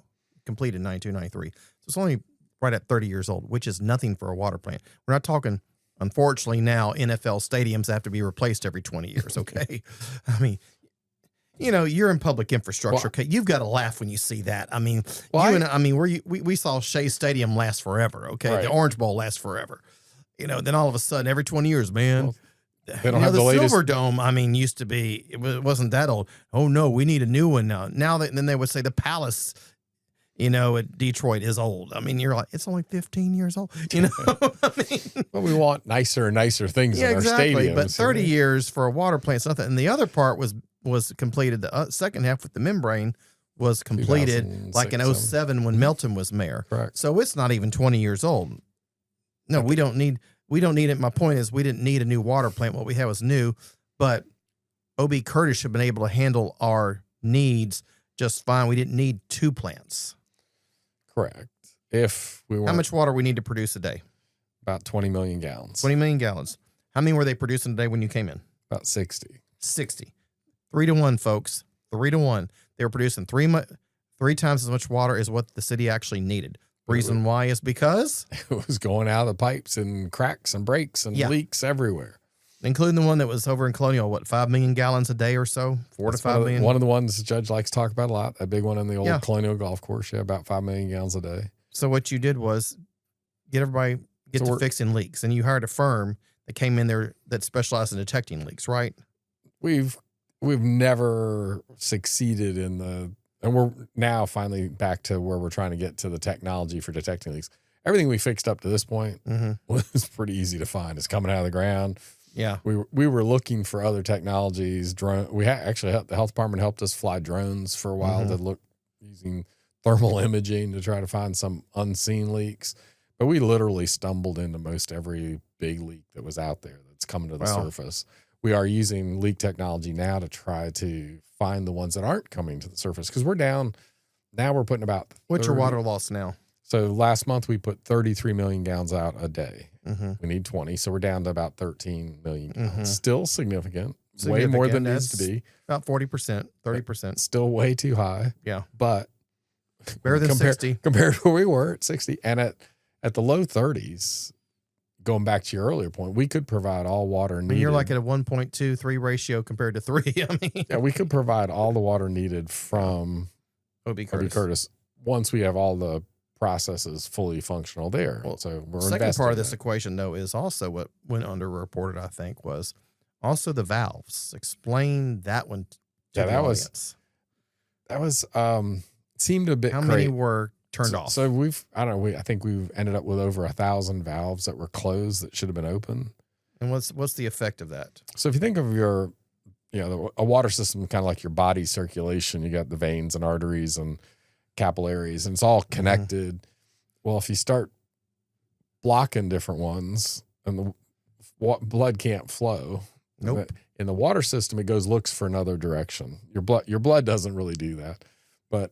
completed in 92, 93. So it's only right at 30 years old, which is nothing for a water plant. We're not talking, unfortunately, now NFL stadiums have to be replaced every 20 years, okay? I mean, you're in public infrastructure. Okay, you've got to laugh when you see that. I mean, we saw Shea Stadium last forever. Okay, the Orange Bowl lasts forever. Then all of a sudden, every 20 years, man, they don't have the latest. Silver Dome. I mean, used to be. It wasn't that old. Oh no, we need a new one now. Then they would say the Palace, at Detroit is old. I mean, you're like, it's only 15 years old. I mean, well, we want nicer and nicer things in our stadiums. But 30 years for a water plant is nothing. And the other part was completed. The second half with the membrane was completed like in 07 when Melton was mayor. Correct. So it's not even 20 years old. No, we don't need it. My point is we didn't need a new water plant. What we had was new, but O.B. Curtis should have been able to handle our needs just fine. We didn't need 2 plants. Correct. If we were How much water we need to produce a day? about 20 million gallons. 20 million gallons. How many were they producing a day when you came in? About 60. 60. 3-1, folks. 3-1. They were producing 3 times as much water as what the city actually needed. Reason why is because It was going out of the pipes and cracks and breaks and leaks everywhere. including the one that was over in Colonial, 5 million gallons a day or so? 4 to 5 million? One of the ones the judge likes to talk about a lot, that big one in the old Colonial golf course, about 5 million gallons a day. So what you did was get to fixing leaks, and you hired a firm that came in there that specialized in detecting leaks, right? We've never succeeded and we're now finally back to where we're trying to get to the technology for detecting leaks. Everything we fixed up to this point was pretty easy to find. It's coming out of the ground. Yeah. We were looking for other technologies. Actually the health department helped us fly drones for a while to look using thermal imaging to try to find some unseen leaks. But we literally stumbled into most every big leak that was out there that's coming to the surface. We are using leak technology now to try to find the ones that aren't coming to the surface because we're down. Now we're putting about. What's your water loss now? So last month we put 33 million gallons out a day. We need 20, so we're down to about 13 million gallons. Still significant, way more than needs to be. About 40%, 30%. Still way too high. Yeah, but better than 60 compared to where we were at 60, and at the low 30s. Going back to your earlier point, we could provide all water needed. You're like at a 1.23 ratio compared to 3. I mean, yeah, we could provide all the water needed from O.B. Curtis once we have all the processes fully functional there. Well, so we're second part of this equation, though, is also what went underreported, I think, was also the valves. Explain that one to the audience. That was seemed a bit. How many were turned off? So I think we've ended up with over 1,000 valves that were closed that should have been open. And what's the effect of that? So if you think of a water system kind of like your body circulation, you got the veins and arteries and capillaries, and it's all connected. Well, if you start blocking different ones and the blood can't flow. Nope. In the water system, looks for another direction. Your blood doesn't really do that, but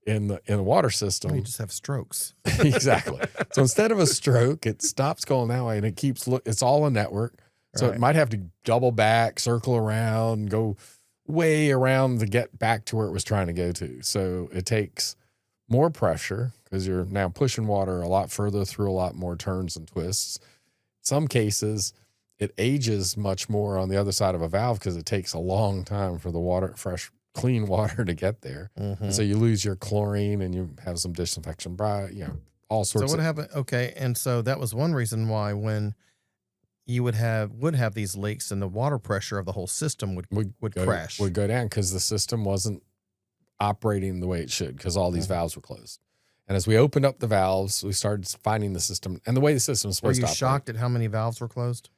in the water system, you just have strokes. Exactly. So instead of a stroke, it stops going that way, and it keeps it's all a network. So it might have to double back, circle around, go way around to get back to where it was trying to go to. So it takes more pressure because you're now pushing water a lot further through a lot more turns and twists. Some cases, it ages much more on the other side of a valve because it takes a long time for the fresh, clean water to get there. And so you lose your chlorine and you have some disinfection, all sorts of. So what happened? Okay. And so that was one reason why when you would have these leaks and the water pressure of the whole system would crash. Would go down because the system wasn't operating the way it should because all these valves were closed. And as we opened up the valves, we started finding the system and the way the system is supposed to operate. Were you shocked at how many valves were closed?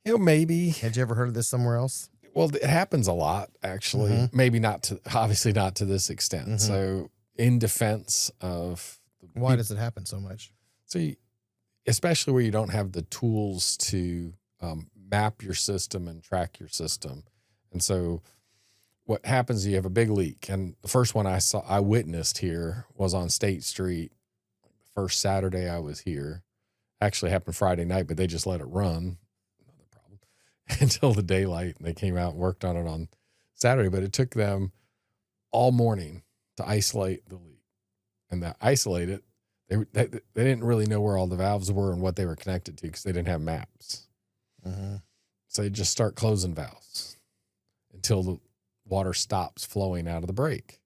Maybe. Had you ever heard of this somewhere else? Well, it happens a lot, actually. Maybe obviously not to this extent. So in defense of... Why does it happen so much? So especially where you don't have the tools to map your system and track your system. And so what happens is you have a big leak. And the first one I witnessed here was on State Street. The first Saturday I was here. Actually happened Friday night, but they just let it run. Another problem. Until the daylight. And they came out and worked on it on Saturday. But it took them all morning to isolate the leak. And to isolate it, they didn't really know where all the valves were and what they were connected to because they didn't have maps. So they just start closing valves until the water stops flowing out of the break.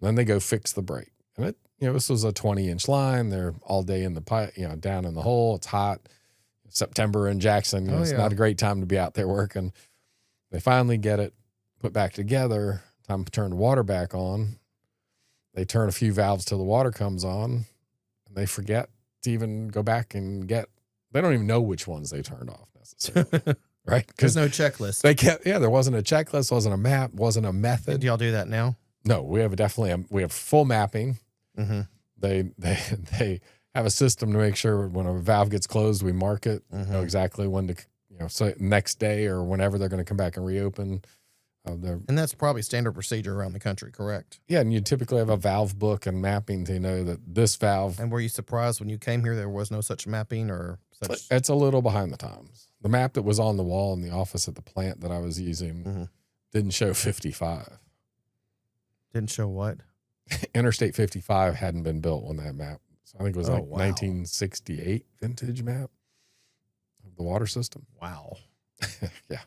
Then they go fix the break. And this was a 20-inch line. They're all day in the pipe, down in the hole. It's hot. September in Jackson, it's not a great time to be out there working. They finally get it put back together. Time to turn the water back on. They turn a few valves till the water comes on. And they forget to even go back and they don't even know which ones they turned off necessarily. Right? There's no checklist. There wasn't a checklist, wasn't a map, wasn't a method. Do y'all do that now? No, we have full mapping. Mm-hmm. They have a system to make sure when a valve gets closed, we mark it, know exactly when to, so next day or whenever they're going to come back and reopen. And that's probably standard procedure around the country, correct? Yeah, and you typically have a valve book and mapping to know that this valve. And were you surprised when you came here there was no such mapping or such? It's a little behind the times. The map that was on the wall in the office at the plant that I was using didn't show 55. Didn't show what? Interstate 55 hadn't been built when that map. So I think it was 1968 vintage map of the water system. Wow. Yeah.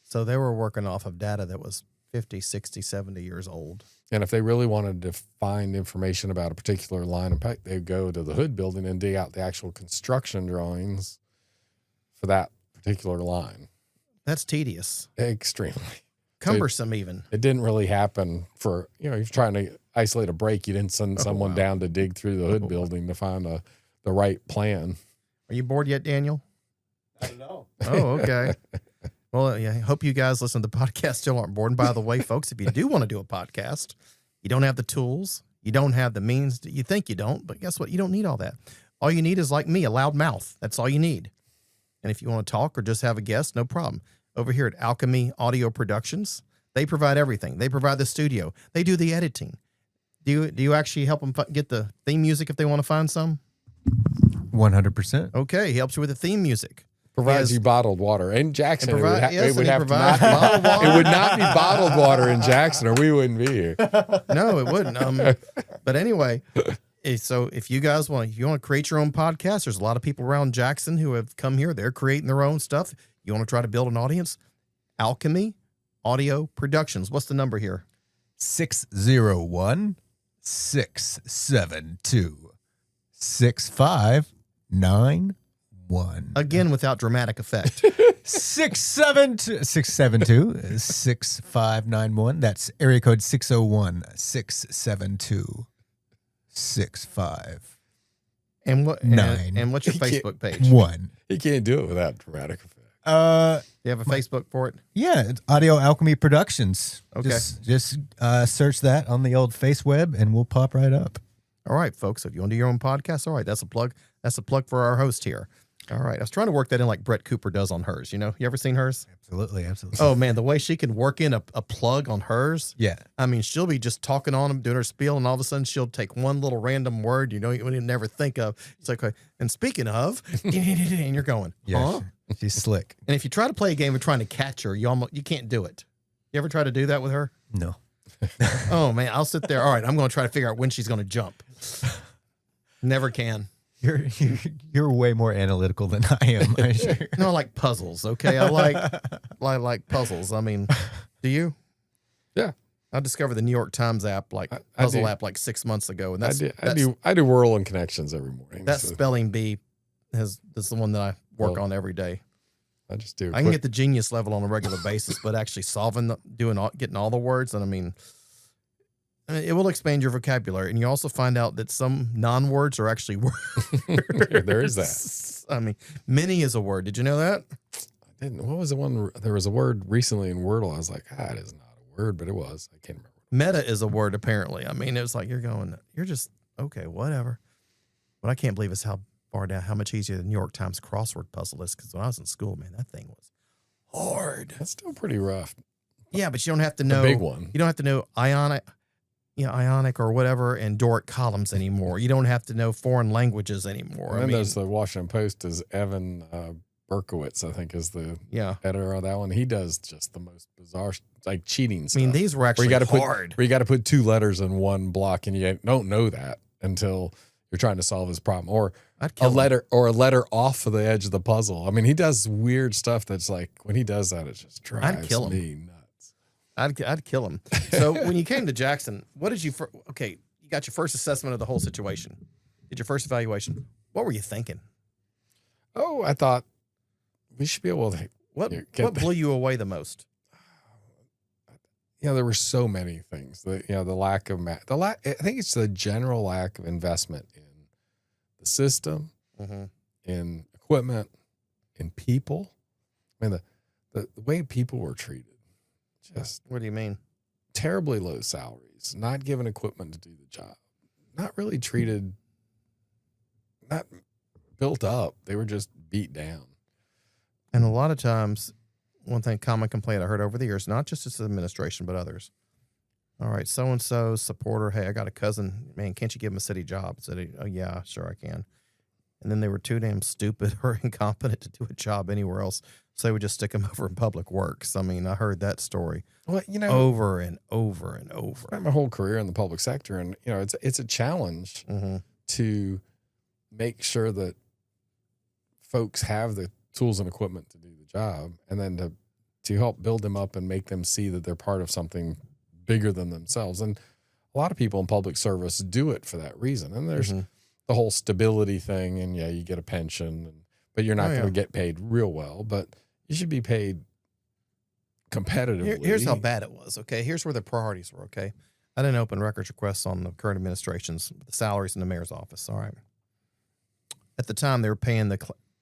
So they were working off of data that was 50, 60, 70 years old. And if they really wanted to find information about a particular line of pipe, they'd go to the hood building and dig out the actual construction drawings for that particular line. That's tedious. Extremely. Cumbersome even. It didn't really happen for, you're trying to isolate a break. You didn't send someone down to dig through the hood building to find the right plan. Are you bored yet, Daniel? I don't know. Oh, okay. Well, yeah, I hope you guys listen to the podcast still aren't bored. And by the way, folks, if you do want to do a podcast, you don't have the tools, you don't have the means, you think you don't, but guess what? You don't need all that. All you need is, like me, a loud mouth. That's all you need. And if you want to talk or just have a guest, no problem. Over here at Alchemy Audio Productions, they provide everything. They provide the studio. They do the editing. Do you actually help them get the theme music if they want to find some? 100%. Okay, he helps you with the theme music. Provides you bottled water. In Jackson, it would not be water. bottled water in Jackson, or we wouldn't be here. No, it wouldn't. But anyway, so if you guys want to create your own podcast, there's a lot of people around Jackson who have come here. They're creating their own stuff. You want to try to build an audience? Alchemy Audio Productions. What's the number here? 601-672-6591. Again, without dramatic effect. 672-6591. That's area code 601-672-6591. And what's your Facebook page? He can't do it without dramatic effect. You have a Facebook for it? Yeah, it's Audio Alchemy Productions. Okay. Just search that on the old face web and we'll pop right up. All right, folks. If you want to do your own podcast, all right, that's a plug. That's a plug for our host here. All right. I was trying to work that in like Brett Cooper does on hers. You ever seen hers? Absolutely. Oh, man, the way she can work in a plug on hers. Yeah. I mean, she'll be just talking on them, doing her spiel, and all of a sudden she'll take one little random word you would never think of. It's like, okay, and speaking of, and you're going, huh? She's slick. And if you try to play a game of trying to catch her, you can't do it. You ever try to do that with her? No. Oh, man, I'll sit there. All right, I'm going to try to figure out when she's going to jump. Never can. You're way more analytical than I am. I'm sure. No, I like puzzles. Okay, I like puzzles. I mean, do you? Yeah, I discovered the New York Times app, puzzle app, like 6 months ago, and I do whirling connections every morning. That spelling bee is the one that I work on every day. I just do. I can get the genius level on a regular basis, but actually getting all the words, and I mean, it will expand your vocabulary, and you also find out that some non-words are actually words. There is that. I mean, many is a word. Did you know that? I didn't. What was the one? There was a word recently in Wordle. I was like, it is not a word, but it was. I can't remember. Meta is a word, apparently. I mean, it was like you're just, okay, whatever. What I can't believe is how much easier the New York Times crossword puzzle is, because when I was in school, man, that thing was hard. That's still pretty rough. Yeah, but you don't have to know. The big one. You don't have to know ionic or whatever and Doric columns anymore. You don't have to know foreign languages anymore. And then there's the Washington Post is Evan Berkowitz, I think, is the editor of that one. He does just the most bizarre, like cheating stuff. I mean, these were actually hard. Where you got to put two letters in one block, and you don't know that until you're trying to solve his problem, or a letter off of the edge of the puzzle. I mean, he does weird stuff that's like, when he does that, it just drives me nuts. I'd kill him. So when you came to Jackson, what did you? You got your first assessment of the whole situation. Did your first evaluation? What were you thinking? Oh, I thought we should be able to. What blew you away the most? There were so many things. The lack of I think it's the general lack of investment in the system, in equipment, in people. I mean, the way people were treated. Just what do you mean? Terribly low salaries, not given equipment to do the job, not really treated not built up. They were just beat down. And a lot of times, one common complaint I heard over the years, not just this administration, but others. All right, so-and-so supporter, hey, I got a cousin, man, can't you give him a city job? I said, oh, yeah, sure I can. And then they were too damn stupid or incompetent to do a job anywhere else, so they would just stick them over in public works. I mean, I heard that story over and over and over. I spent my whole career in the public sector, and, it's a challenge to make sure that folks have the tools and equipment to do the job, and then to help build them up and make them see that they're part of something bigger than themselves. And a lot of people in public service do it for that reason. And there's the whole stability thing, and you get a pension, but you're not going to get paid real well, but you should be paid competitively. Here's how bad it was, okay? Here's where the priorities were, okay? I didn't open records requests on the current administration's the salaries in the mayor's office, all right? At the time, they were paying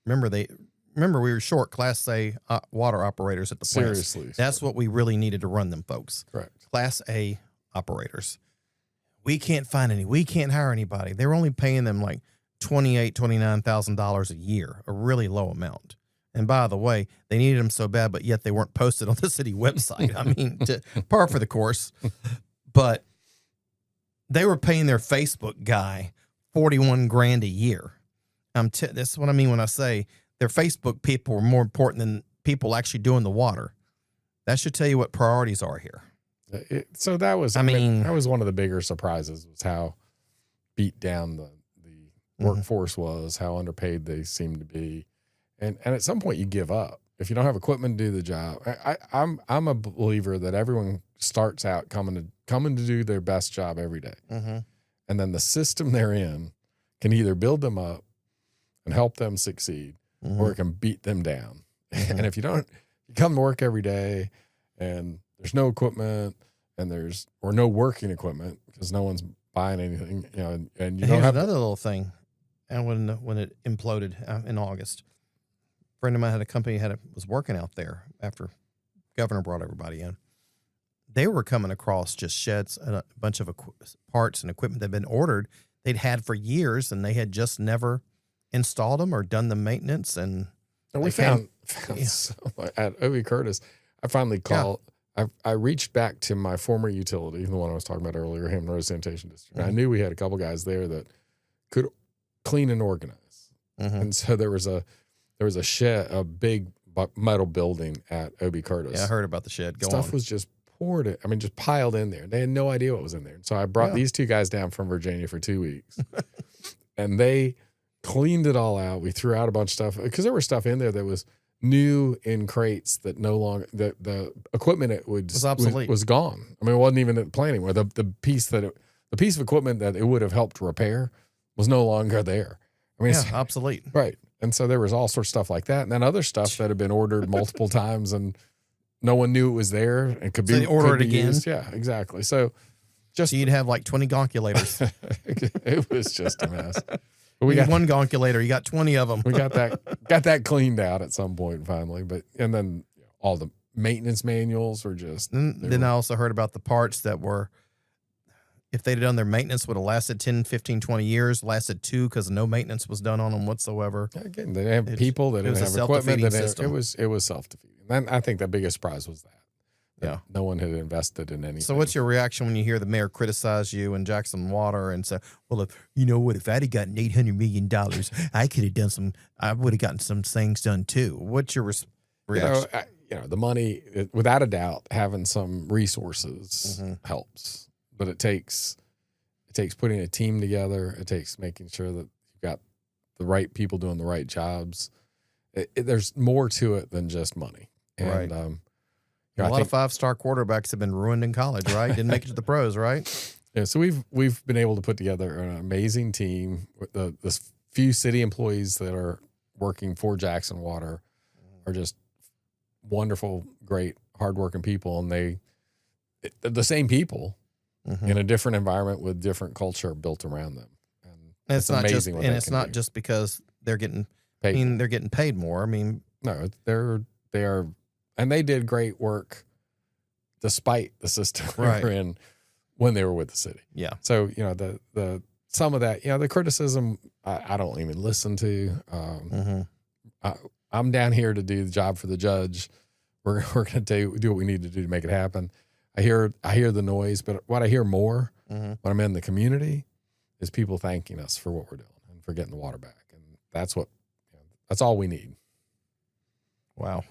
remember we were short Class A water operators at the plants. Seriously. That's what we really needed to run them, folks. Correct. Class A operators. We can't find any. We can't hire anybody. They were only paying them like $29,000 a year, a really low amount. And by the way, they needed them so bad, but yet they weren't posted on the city website. I mean, par for the course. But they were paying their Facebook guy $41,000 a year. That's what I mean when I say their Facebook people were more important than people actually doing the water. That should tell you what priorities are here. So that was, that was one of the bigger surprises, was how beat down the workforce was, how underpaid they seemed to be. And at some point you give up. If you don't have equipment to do the job, I'm a believer that everyone starts out coming to do their best job every day. And then the system they're in can either build them up and help them succeed, or it can beat them down. And if you come to work every day and there's no equipment or no working equipment because no one's buying anything, and you don't have another little thing. And when it imploded in August, a friend of mine had a company was working out there after governor brought everybody in. They were coming across just sheds and a bunch of parts and equipment that had been ordered they'd had for years, and they had just never installed them or done the maintenance. And we found so, at O.B. Curtis, I finally called. I reached back to my former utility, the one I was talking about earlier, Hampton Road Sanitation District. I knew we had a couple guys there that could clean and organize. And so there was a shed, a big metal building at O.B. Curtis. Yeah, I heard about the shed. Stuff was just poured. Just piled in there. They had no idea what was in there. So I brought these two guys down from Virginia for 2 weeks, and they cleaned it all out. We threw out a bunch of stuff because there was stuff in there that was new in crates that no longer the equipment was obsolete, was gone. It wasn't even at the plant anymore. The piece of equipment that it would have helped repair was no longer there. Obsolete. Right. And so there was all sorts of stuff like that, and then other stuff that had been ordered multiple times and no one knew it was there and could be ordered again. Used. Yeah, exactly. So you'd have like 20 gonculators. It was just a mess. But we got one gonculator. You got 20 of them. We got that cleaned out at some point finally. And then all the maintenance manuals were just. Then I also heard about the parts that were, if they'd done their maintenance, would have lasted 10, 15, 20 years, lasted 2 because no maintenance was done on them whatsoever. Again, they didn't have people, they didn't have equipment. It was self-defeating. And I think the biggest surprise was that. No one had invested in anything. So what's your reaction when you hear the mayor criticize you and Jackson Water and say, well, if I'd have gotten $800 million, I would have gotten some things done too. What's your reaction? The money, without a doubt, having some resources helps. But it takes putting a team together. It takes making sure that you've got the right people doing the right jobs. There's more to it than just money. And, right. A lot of 5-star quarterbacks have been ruined in college, right? Didn't make it to the pros, right? Yeah. So we've been able to put together an amazing team. The few city employees that are working for Jackson Water are just wonderful, great, hardworking people, and they're the same people. In a different environment with different culture built around them, and it's amazing. It's not just because they're getting paid. They're getting paid more. No, they are, and they did great work despite the system they were in when they were with the city. Yeah. So the some of that, the criticism I don't even listen to. I'm down here to do the job for the judge. We're going to do what we need to do to make it happen. I hear the noise, but what I hear more when I'm in the community is people thanking us for what we're doing and for getting the water back. And that's that's all we need. Wow.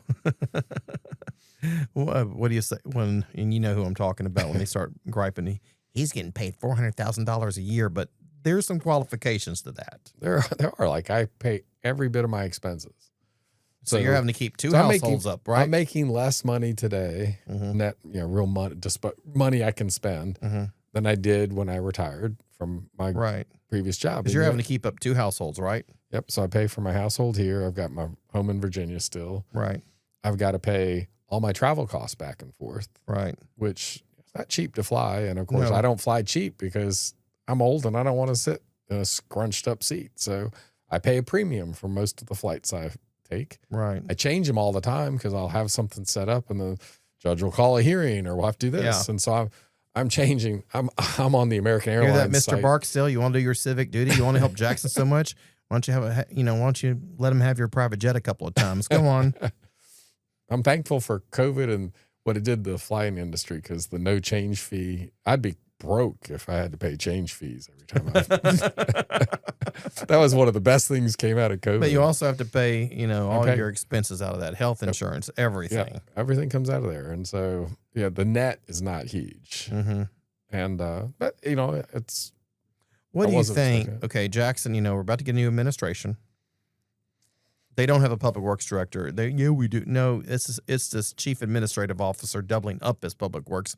What do you say when, and you know who I'm talking about, when they start griping, he's getting paid $400,000 a year, but there's some qualifications to that. There are, like, I pay every bit of my expenses. So you're having to keep two households up, right? I'm making less money today, net, real money, just money I can spend than I did when I retired from my previous job. Because you're having to keep up two households, right? Yep. So I pay for my household here. I've got my home in Virginia still. Right. I've got to pay all my travel costs back and forth. Right. Which is not cheap to fly. And of course, I don't fly cheap because I'm old and I don't want to sit in a scrunched up seat. So I pay a premium for most of the flights I take. Right. I change them all the time because I'll have something set up and the judge will call a hearing or we'll have to do this. Yeah. And so I'm changing. I'm on the American Airlines. Hear that, Mr. site. Barksdale? You want to do your civic duty? You want to help Jackson so much? Why don't you why don't you let him have your private jet a couple of times? Come on. I'm thankful for COVID and what it did to the flying industry, because the no change fee, I'd be broke if I had to pay change fees every time. That was one of the best things came out of COVID. But you also have to pay, all your expenses out of that, health insurance, everything. Yeah, everything comes out of there. And so, the net is not huge. And, but, it's. What do you think? Okay, Jackson, we're about to get a new administration. They don't have a public works director. We do. No, it's this chief administrative officer doubling up as public works.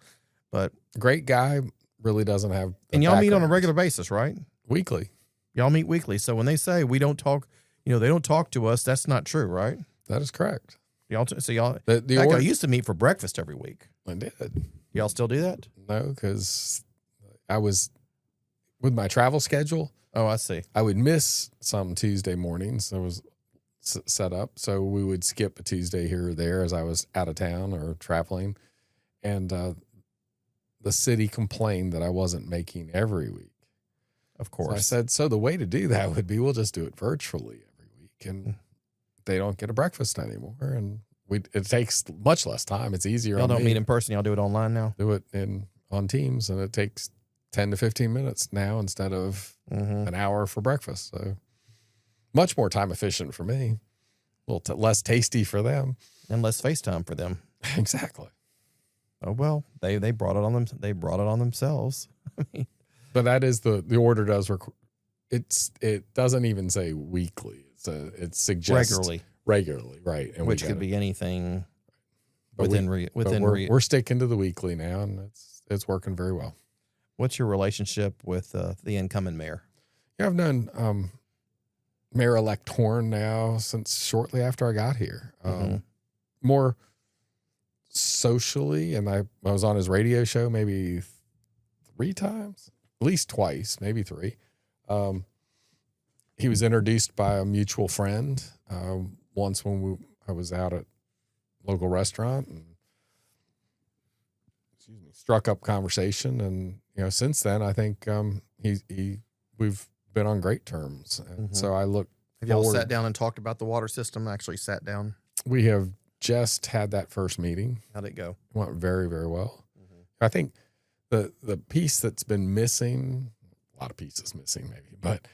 But great guy, really doesn't have. And y'all meet on a regular basis, right? Weekly. Y'all meet weekly. So when they say we don't talk, they don't talk to us, that's not true, right? That is correct. Y'all I used to meet for breakfast every week. I did. Y'all still do that? No, because I was with my travel schedule. Oh, I see. I would miss some Tuesday mornings. That was set up. So we would skip a Tuesday here or there as I was out of town or traveling. And the city complained that I wasn't making every week. Of course. So I said, so the way to do that would be we'll just do it virtually every week. And they don't get a breakfast anymore. And it takes much less time. It's easier. Y'all don't meet in person. Y'all do it online now? Do it on Teams, and it takes 10 to 15 minutes now instead of an hour for breakfast. So much more time efficient for me, a little less tasty for them. And less FaceTime for them. Exactly. Oh, well, they brought it on them. They brought it on themselves. I mean, but that is the order does it doesn't even say weekly. It suggests regularly, right? And which could be anything within. We're sticking to the weekly now, and it's working very well. What's your relationship with the incoming mayor? Yeah, I've known Mayor-elect Horn now since shortly after I got here. More socially, and I was on his radio show maybe 3 times, at least twice, maybe 3. He was introduced by a mutual friend once when I was out at a local restaurant, and struck up conversation, and since then I think we've been on great terms, and so I look. Have y'all sat down and talked about the water system? Actually, sat down. We have just had that first meeting. How'd it go? It went very, very well. I think the piece that's been missing, a lot of pieces missing maybe, but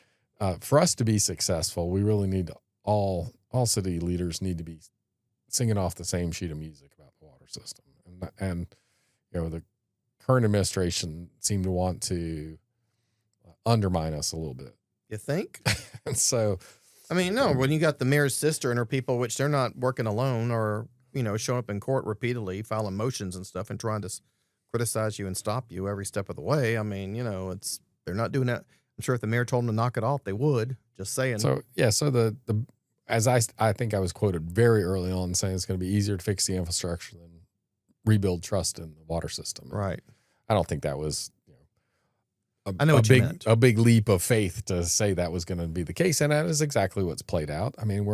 for us to be successful, we really need to all city leaders need to be singing off the same sheet of music about the water system, and the current administration seemed to want to undermine us a little bit. You think? And so, I mean, no, when you got the mayor's sister and her people, which they're not working alone or, showing up in court repeatedly, filing motions and stuff and trying to criticize you and stop you every step of the way. I mean, they're not doing that. I'm sure if the mayor told them to knock it off, they would. Just saying. So, yeah. So as I think I was quoted very early on saying it's going to be easier to fix the infrastructure than rebuild trust in the water system. Right. I don't think that was a big leap of faith to say that was going to be the case, and that is exactly what's played out. I mean,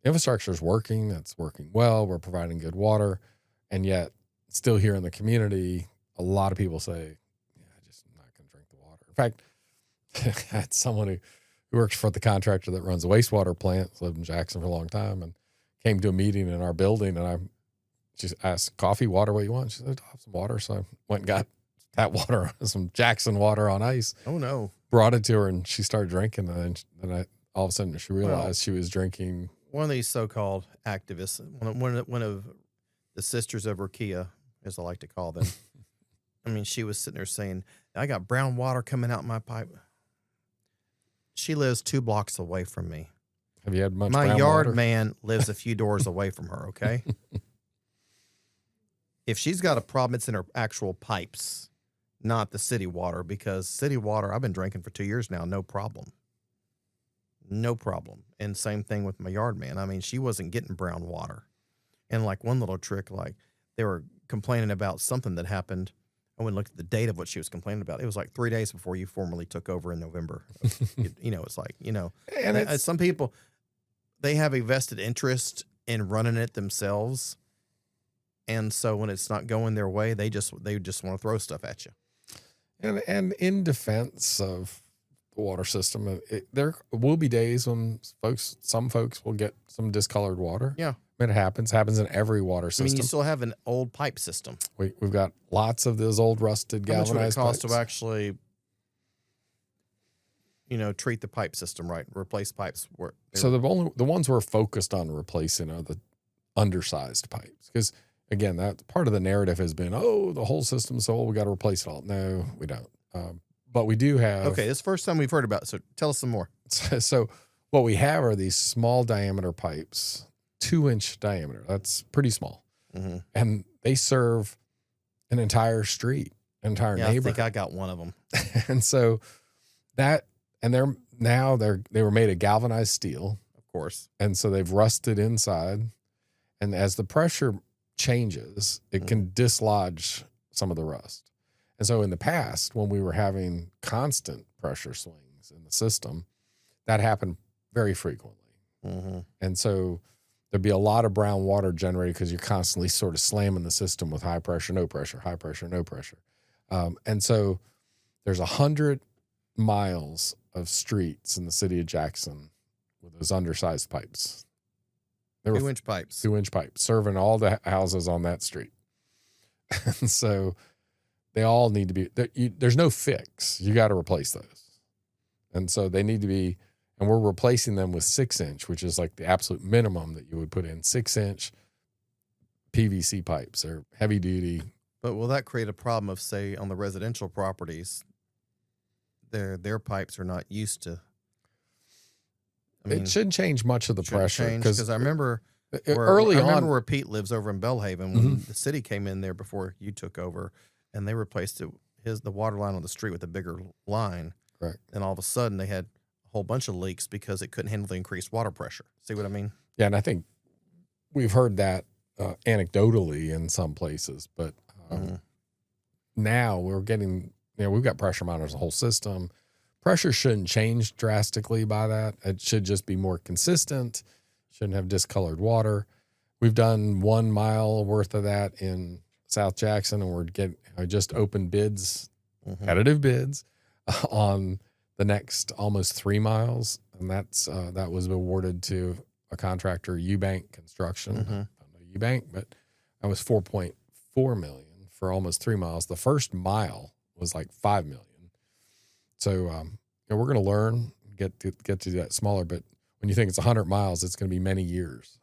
infrastructure is working; it's working well. We're providing good water, and yet still here in the community, a lot of people say, "Yeah, I'm just not going to drink the water." In fact, had someone who works for the contractor that runs a wastewater plant, lived in Jackson for a long time, and came to a meeting in our building, and I just asked, coffee, water, what you want? She said, I'll have some water. So I went and got that water, some Jackson water on ice. Oh, no. Brought it to her, and she started drinking, and then all of a sudden she realized she was drinking. One of these so-called activists, one of the sisters of Rukia, as I like to call them. I mean, she was sitting there saying, I got brown water coming out my pipe. She lives 2 blocks away from me. Have you had much My brown yard water? man lives a few doors away from her, okay? If she's got a problem, it's in her actual pipes, not the city water, because city water, I've been drinking for 2 years now, no problem. No problem. And same thing with my yard man. I mean, she wasn't getting brown water. And like one little trick, like they were complaining about something that happened. I went and looked at the date of what she was complaining about. It was like 3 days before you formally took over in November. It's like, and some people, they have a vested interest in running it themselves. And so when it's not going their way, they just want to throw stuff at you. And in defense of the water system, there will be days when some folks will get some discolored water. Yeah. It happens in every water system. I mean, you still have an old pipe system. We've got lots of those old rusted galvanized How much would it cost pipes. to actually, treat the pipe system right, replace pipes? So the ones we're focused on replacing are the undersized pipes, because again, that part of the narrative has been, oh, the whole system's so old, we got to replace it all. No, we don't. But we do have. Okay, this is the first time we've heard about it, so tell us some more. So what we have are these small diameter pipes, 2-inch diameter. That's pretty small. Mm-hmm. And they serve an entire street, entire neighborhood. I think I got one of them. And so they were made of galvanized steel, of course. And so they've rusted inside. And as the pressure changes, it can dislodge some of the rust. And so in the past, when we were having constant pressure swings in the system, that happened very frequently. Mm-hmm. And so there'd be a lot of brown water generated because you're constantly sort of slamming the system with high pressure, no pressure, high pressure, no pressure. And so there's 100 miles of streets in the city of Jackson with those undersized pipes. 2-inch pipes. 2-inch pipes serving all the houses on that street. And so they all need to be, there's no fix. You got to replace those. And so they need to be, and we're replacing them with 6-inch, which is like the absolute minimum that you would put in 6-inch PVC pipes. They're heavy duty. But will that create a problem of, say, on the residential properties, their pipes are not used to? It shouldn't change much of the pressure. Because I remember where Pete lives over in Belhaven, when the city came in there before you took over, and they replaced the water line on the street with a bigger line. Correct. And all of a sudden they had a whole bunch of leaks because it couldn't handle the increased water pressure. See what I mean? Yeah, and I think we've heard that anecdotally in some places, but now we're getting, we've got pressure monitors, the whole system. Pressure shouldn't change drastically by that. It should just be more consistent. Shouldn't have discolored water. We've done 1 mile worth of that in South Jackson, and I just opened bids, competitive bids, on the next almost 3 miles, and that was awarded to a contractor, Eubank Construction. I don't know Eubank, but that was $4.4 million for almost 3 miles. The first mile was like $5 million. So we're going to learn, get to that smaller, but when you think it's 100 miles, it's going to be many years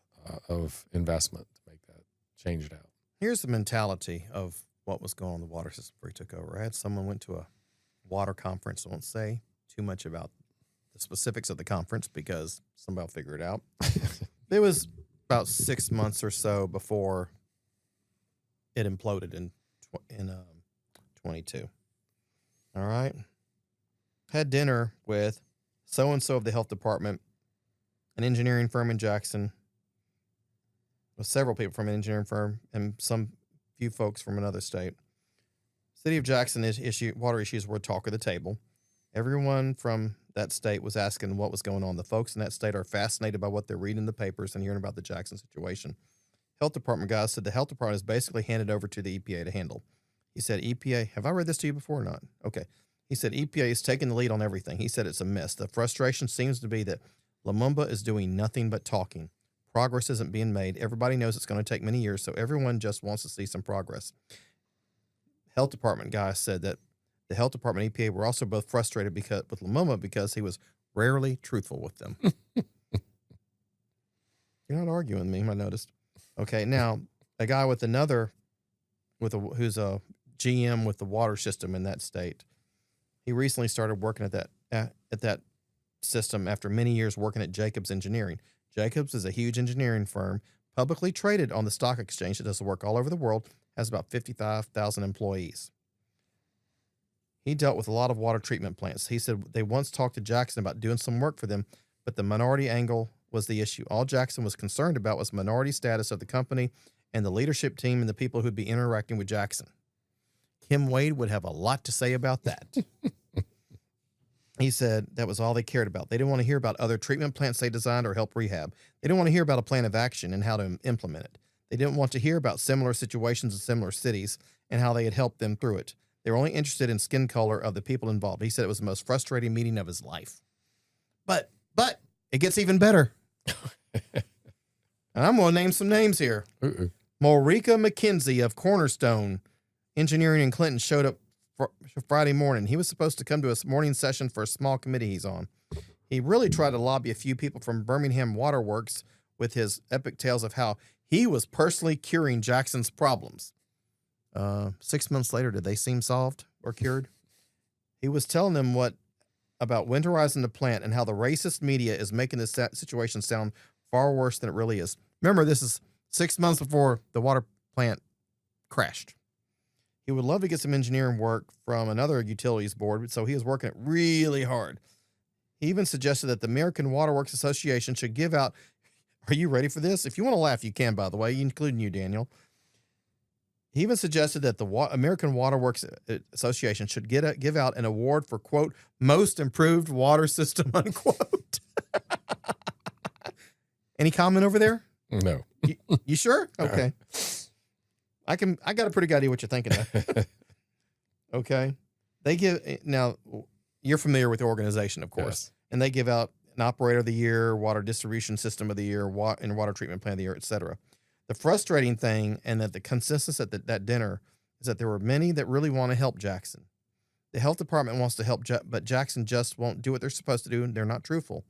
of investment to make that change it out. Here's the mentality of what was going on in the water system before he took over. I had someone went to a water conference. I won't say too much about the specifics of the conference because somebody will figure it out. It was about 6 months or so before it imploded in 22. All right. Had dinner with so-and-so of the health department, an engineering firm in Jackson, with several people from an engineering firm, and some few folks from another state. City of Jackson water issues were talk of the table. Everyone from that state was asking what was going on. The folks in that state are fascinated by what they're reading in the papers and hearing about the Jackson situation. Health department guys said the health department is basically handed over to the EPA to handle. He said, EPA, have I read this to you before or not? Okay. He said EPA is taking the lead on everything. He said it's a mess. The frustration seems to be that Lumumba is doing nothing but talking. Progress isn't being made. Everybody knows it's going to take many years, so everyone just wants to see some progress. Health department guy said that the health department and EPA were also both frustrated with Lumumba because he was rarely truthful with them. You're not arguing with me, I noticed. Okay, now a guy with who's a GM with the water system in that state. He recently started working at that system after many years working at Jacobs Engineering. Jacobs is a huge engineering firm, publicly traded on the stock exchange that does work all over the world, has about 55,000 employees. He dealt with a lot of water treatment plants. He said they once talked to Jackson about doing some work for them, but the minority angle was the issue. All Jackson was concerned about was minority status of the company and the leadership team and the people who'd be interacting with Jackson. Kim Wade would have a lot to say about that. He said that was all they cared about. They didn't want to hear about other treatment plants they designed or help rehab. They didn't want to hear about a plan of action and how to implement it. They didn't want to hear about similar situations in similar cities and how they had helped them through it. They were only interested in skin color of the people involved. He said it was the most frustrating meeting of his life. But it gets even better. And I'm going to name some names here. Maurika McKenzie of Cornerstone Engineering in Clinton showed up Friday morning. He was supposed to come to a morning session for a small committee he's on. He really tried to lobby a few people from Birmingham Waterworks with his epic tales of how he was personally curing Jackson's problems. 6 months later, did they seem solved or cured? He was telling them about winterizing the plant and how the racist media is making this situation sound far worse than it really is. Remember, this is 6 months before the water plant crashed. He would love to get some engineering work from another utilities board, so he is working it really hard. He even suggested that the American Waterworks Association should give out, are you ready for this? If you want to laugh, you can, by the way, including you, Daniel. He even suggested that the American Waterworks Association should give out an award for, quote, most improved water system, unquote. Any comment over there? No. You sure? Okay. I got a pretty good idea what you're thinking of. Okay. Now you're familiar with the organization, of course, yes. And they give out an operator of the year, water distribution system of the year, and water treatment plant of the year, etc. The frustrating thing, and that the consensus at that dinner, is that there were many that really want to help Jackson. The health department wants to help, but Jackson just won't do what they're supposed to do, and they're not truthful.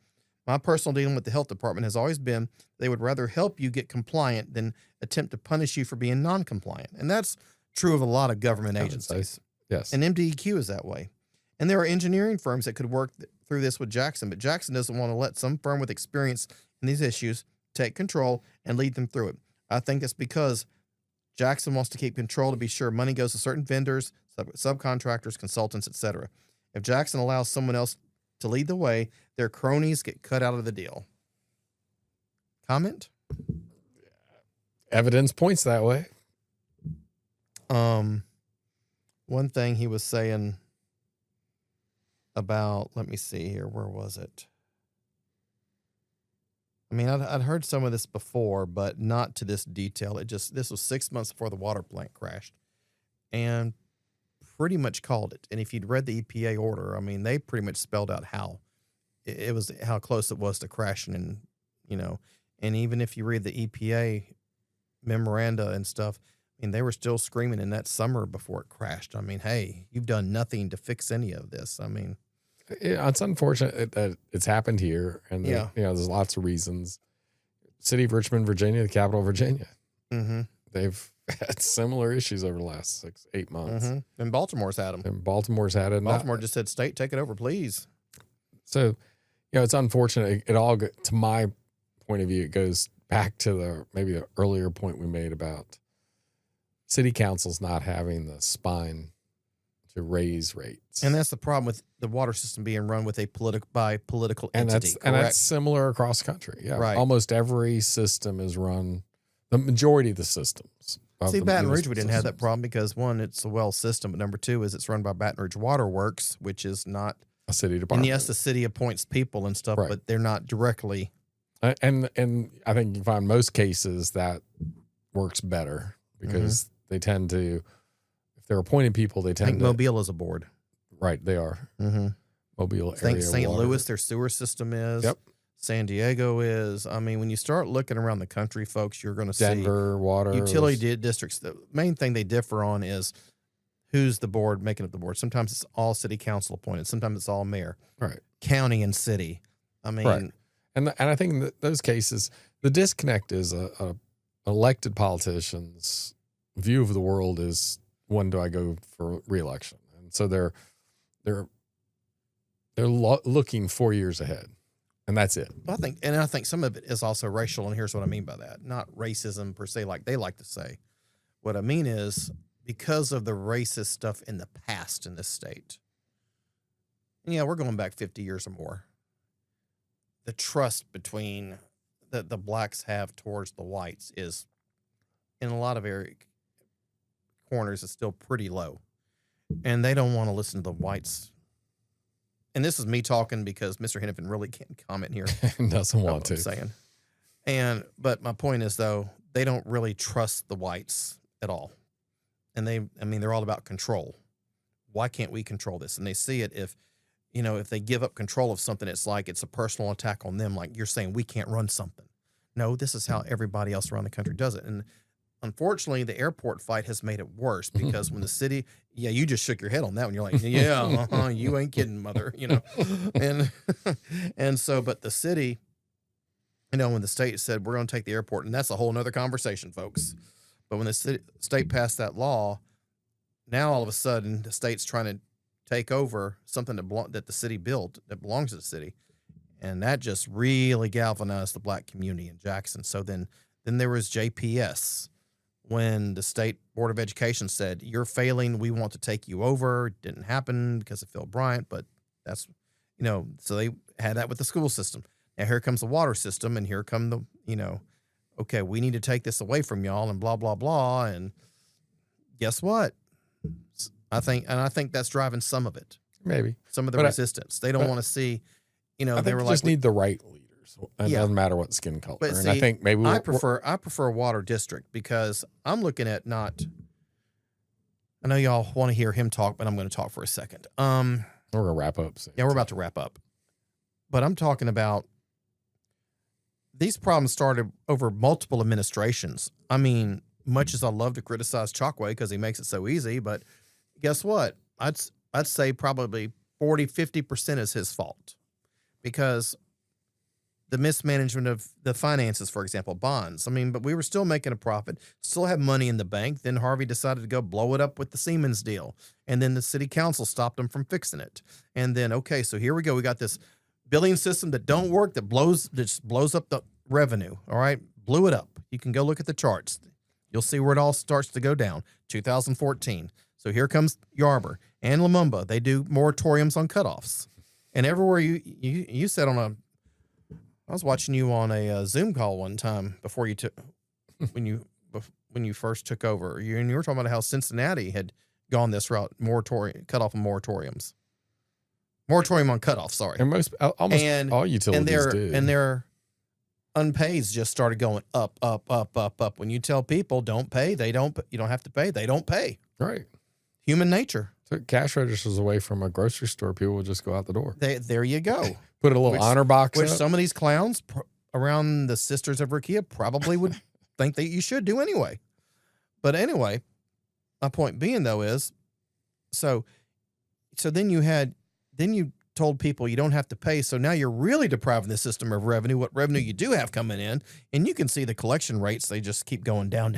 My personal dealing with the health department has always been they would rather help you get compliant than attempt to punish you for being non-compliant. And that's true of a lot of government agencies. Yes. And MDEQ is that way. And there are engineering firms that could work through this with Jackson, but Jackson doesn't want to let some firm with experience in these issues take control and lead them through it. I think it's because Jackson wants to keep control to be sure money goes to certain vendors, subcontractors, consultants, etc. If Jackson allows someone else to lead the way, their cronies get cut out of the deal. Comment? Evidence points that way. One thing he was saying about, let me see here, where was it? I mean, I'd heard some of this before, but not to this detail. This was 6 months before the water plant crashed, and pretty much called it. And if you'd read the EPA order, I mean, they pretty much spelled out how it was, how close it was to crashing, and and even if you read the EPA memoranda and stuff, I mean, they were still screaming in that summer before it crashed. I mean, hey, you've done nothing to fix any of this. I mean, it's unfortunate that it's happened here, and there's lots of reasons. City of Richmond, Virginia, the capital of Virginia, they've had similar issues over the last 6-8 months. And Baltimore's had them. And Baltimore's had it. Baltimore just said, "State, take it over, please." So, it's unfortunate. It all, to my point of view, it goes back to maybe the earlier point we made about city councils not having the spine to raise rates. And that's the problem with the water system being run with a political entity. And that's similar across the country. Yeah. Right. Almost every system is run, the majority of the systems. See, Baton Rouge, we didn't have that problem because, one, it's a well system, but number two is it's run by Baton Rouge Waterworks, which is not a city department. And yes, the city appoints people and stuff, right. But they're not directly. And I think you find most cases that works better because they tend to, if they're appointing people, they tend to. Mobile is a board. Right, they are. Mm-hmm. Mobile I think area St. water. Louis, their sewer system is. Yep. San Diego is. I mean, when you start looking around the country, folks, you're going to see Denver, water. utility districts. The main thing they differ on is who's the board making up the board. Sometimes it's all city council appointed. Sometimes it's all mayor. Right. County and city. I mean, Right. And I think in those cases, the disconnect is a elected politician's view of the world is, when do I go for reelection? And so they're looking 4 years ahead, and that's it. I think some of it is also racial, and here's what I mean by that. Not racism per se, like they like to say. What I mean is because of the racist stuff in the past in this state. And yeah, we're going back 50 years or more. The trust between that the blacks have towards the whites is, in a lot of corners, is still pretty low, and they don't want to listen to the whites. And this is me talking because Mr. Henifin really can't comment here. Doesn't want to. I'm saying. But my point is, though, they don't really trust the whites at all. And they're all about control. Why can't we control this? And they see it if they give up control of something, it's like it's a personal attack on them. Like you're saying, we can't run something. No, this is how everybody else around the country does it. And unfortunately, the airport fight has made it worse because when the city, you just shook your head on that one. You're like, you ain't kidding, mother, and so, but the city, when the state said, we're going to take the airport, and that's a whole nother conversation, folks. But when the state passed that law, now all of a sudden the state's trying to take over something that the city built that belongs to the city. And that just really galvanized the black community in Jackson. So then there was JPS. When the state board of education said, you're failing, we want to take you over. It didn't happen because of Phil Bryant, but that's, so they had that with the school system. Now here comes the water system, and here come the, okay, we need to take this away from y'all and blah, blah, blah. And guess what? I think that's driving some of it. Maybe. Some of the resistance. They don't want to see, I they think were just need the right leaders. It doesn't matter what skin color. But and see, I think maybe I prefer a water district because I'm looking at I know y'all want to hear him talk, but I'm going to talk for a second. we're gonna wrap up soon. Yeah, we're about to wrap up. But I'm talking about these problems started over multiple administrations. I mean, much as I love to criticize Chalkway because he makes it so easy, but guess what? I'd say probably 40-50% is his fault because the mismanagement of the finances, for example, bonds. I mean, but we were still making a profit, still have money in the bank. Then Harvey decided to go blow it up with the Siemens deal. And then the city council stopped him from fixing it. And then, okay, so here we go. We got this billing system that don't work, that just blows up the revenue. All right. Blew it up. You can go look at the charts. You'll see where it all starts to go down. 2014. So here comes Yarber and Lumumba. They do moratoriums on cutoffs. And everywhere you said I was watching you on a Zoom call one time before you took, when you first took over, and you were talking about how Cincinnati had gone this route, cutoff of moratoriums, moratorium on cutoff. Sorry, and almost all utilities do, and their unpaids just started going up. When you tell people don't pay, they don't. You don't have to pay. They don't pay. Right. Human nature. Took cash registers away from a grocery store. People would just go out the door. There you go. Put a little honor box which up. Some of these clowns around the Sisters of Rukia probably would think that you should do anyway. But anyway, my point being though is, so then you told people you don't have to pay. So now you're really depriving the system of revenue, what revenue you do have coming in, and you can see the collection rates. They just keep going down.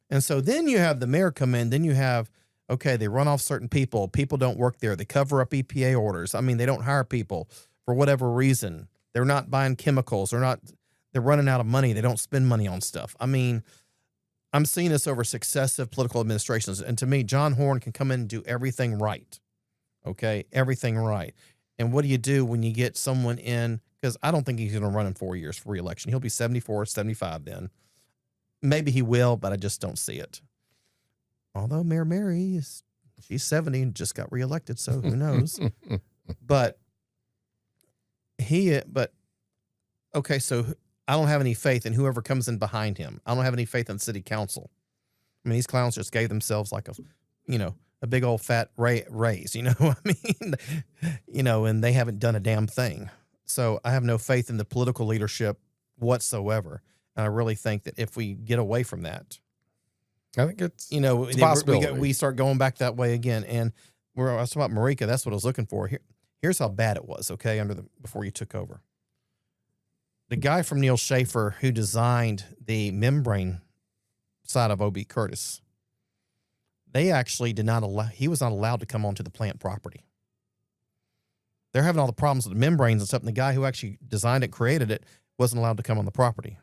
And so then you have the mayor come in. Then you have, okay, they run off certain people. People don't work there. They cover up EPA orders. I mean, they don't hire people for whatever reason. They're not buying chemicals. They're running out of money. They don't spend money on stuff. I mean, I'm seeing this over successive political administrations. And to me, John Horn can come in and do everything right. Okay, everything right. And what do you do when you get someone in? Because I don't think he's going to run in 4 years for re-election. He'll be 74, 75 then. Maybe he will, but I just don't see it. Although Mayor Mary she's 70 and just got reelected, so who knows? But okay, so I don't have any faith in whoever comes in behind him. I don't have any faith in city council. I mean, these clowns just gave themselves like a big old fat raise, I mean, and they haven't done a damn thing. So I have no faith in the political leadership whatsoever. And I really think that if we get away from that, I think it's a possibility. We start going back that way again. And I was talking about Marika. That's what I was looking for. Here's how bad it was, okay, before you took over. The guy from Neil Schaefer who designed the membrane side of O.B. Curtis, they actually he was not allowed to come onto the plant property. They're having all the problems with the membranes and stuff, and the guy who actually designed it, created it, wasn't allowed to come on the property.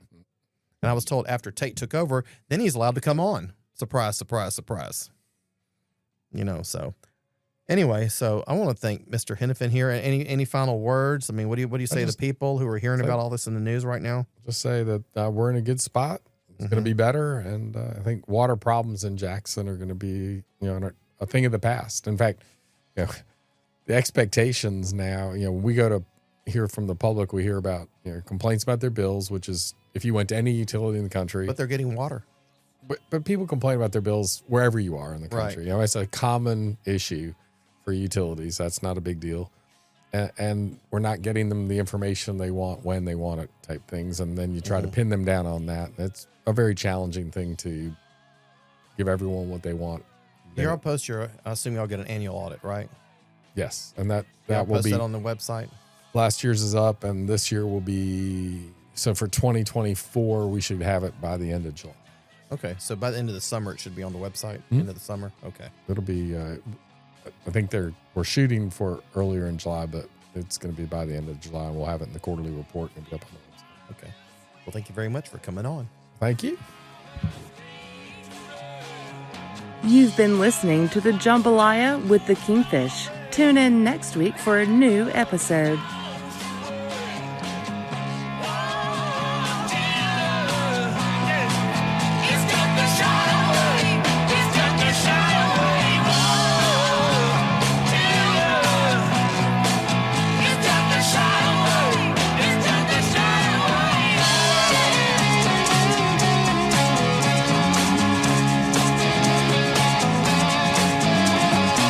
And I was told after Tate took over, then he's allowed to come on. Surprise, surprise, surprise. So anyway, so I want to thank Mr. Henifin here. Any final words? I mean, what do you say to people who are hearing about all this in the news right now? Just say that we're in a good spot. It's going to be better, and I think water problems in Jackson are going to be, a thing of the past. In fact, the expectations now, we go to hear from the public, we hear about complaints about their bills, which is if you went to any utility in the country. But they're getting water. But people complain about their bills wherever you are in the country. Right. It's a common issue for utilities. That's not a big deal. And we're not getting them the information they want when they want it type things. And then you try to pin them down on that. That's a very challenging thing to give everyone what they want. Here, I'll post I assume y'all get an annual audit, right? Yes. And that I'll will post be that on the website. Last year's is up, and this year will be, so for 2024, we should have it by the end of July. Okay. So by the end of the summer, it should be on the website. End of the summer. Okay. It'll be, I think we're shooting for earlier in July, but it's going to be by the end of July, and we'll have it in the quarterly report and be up on the website. Okay. Well, thank you very much for coming on. Thank you. You've been listening to the Jambalaya with the Kingfish. Tune in next week for a new episode.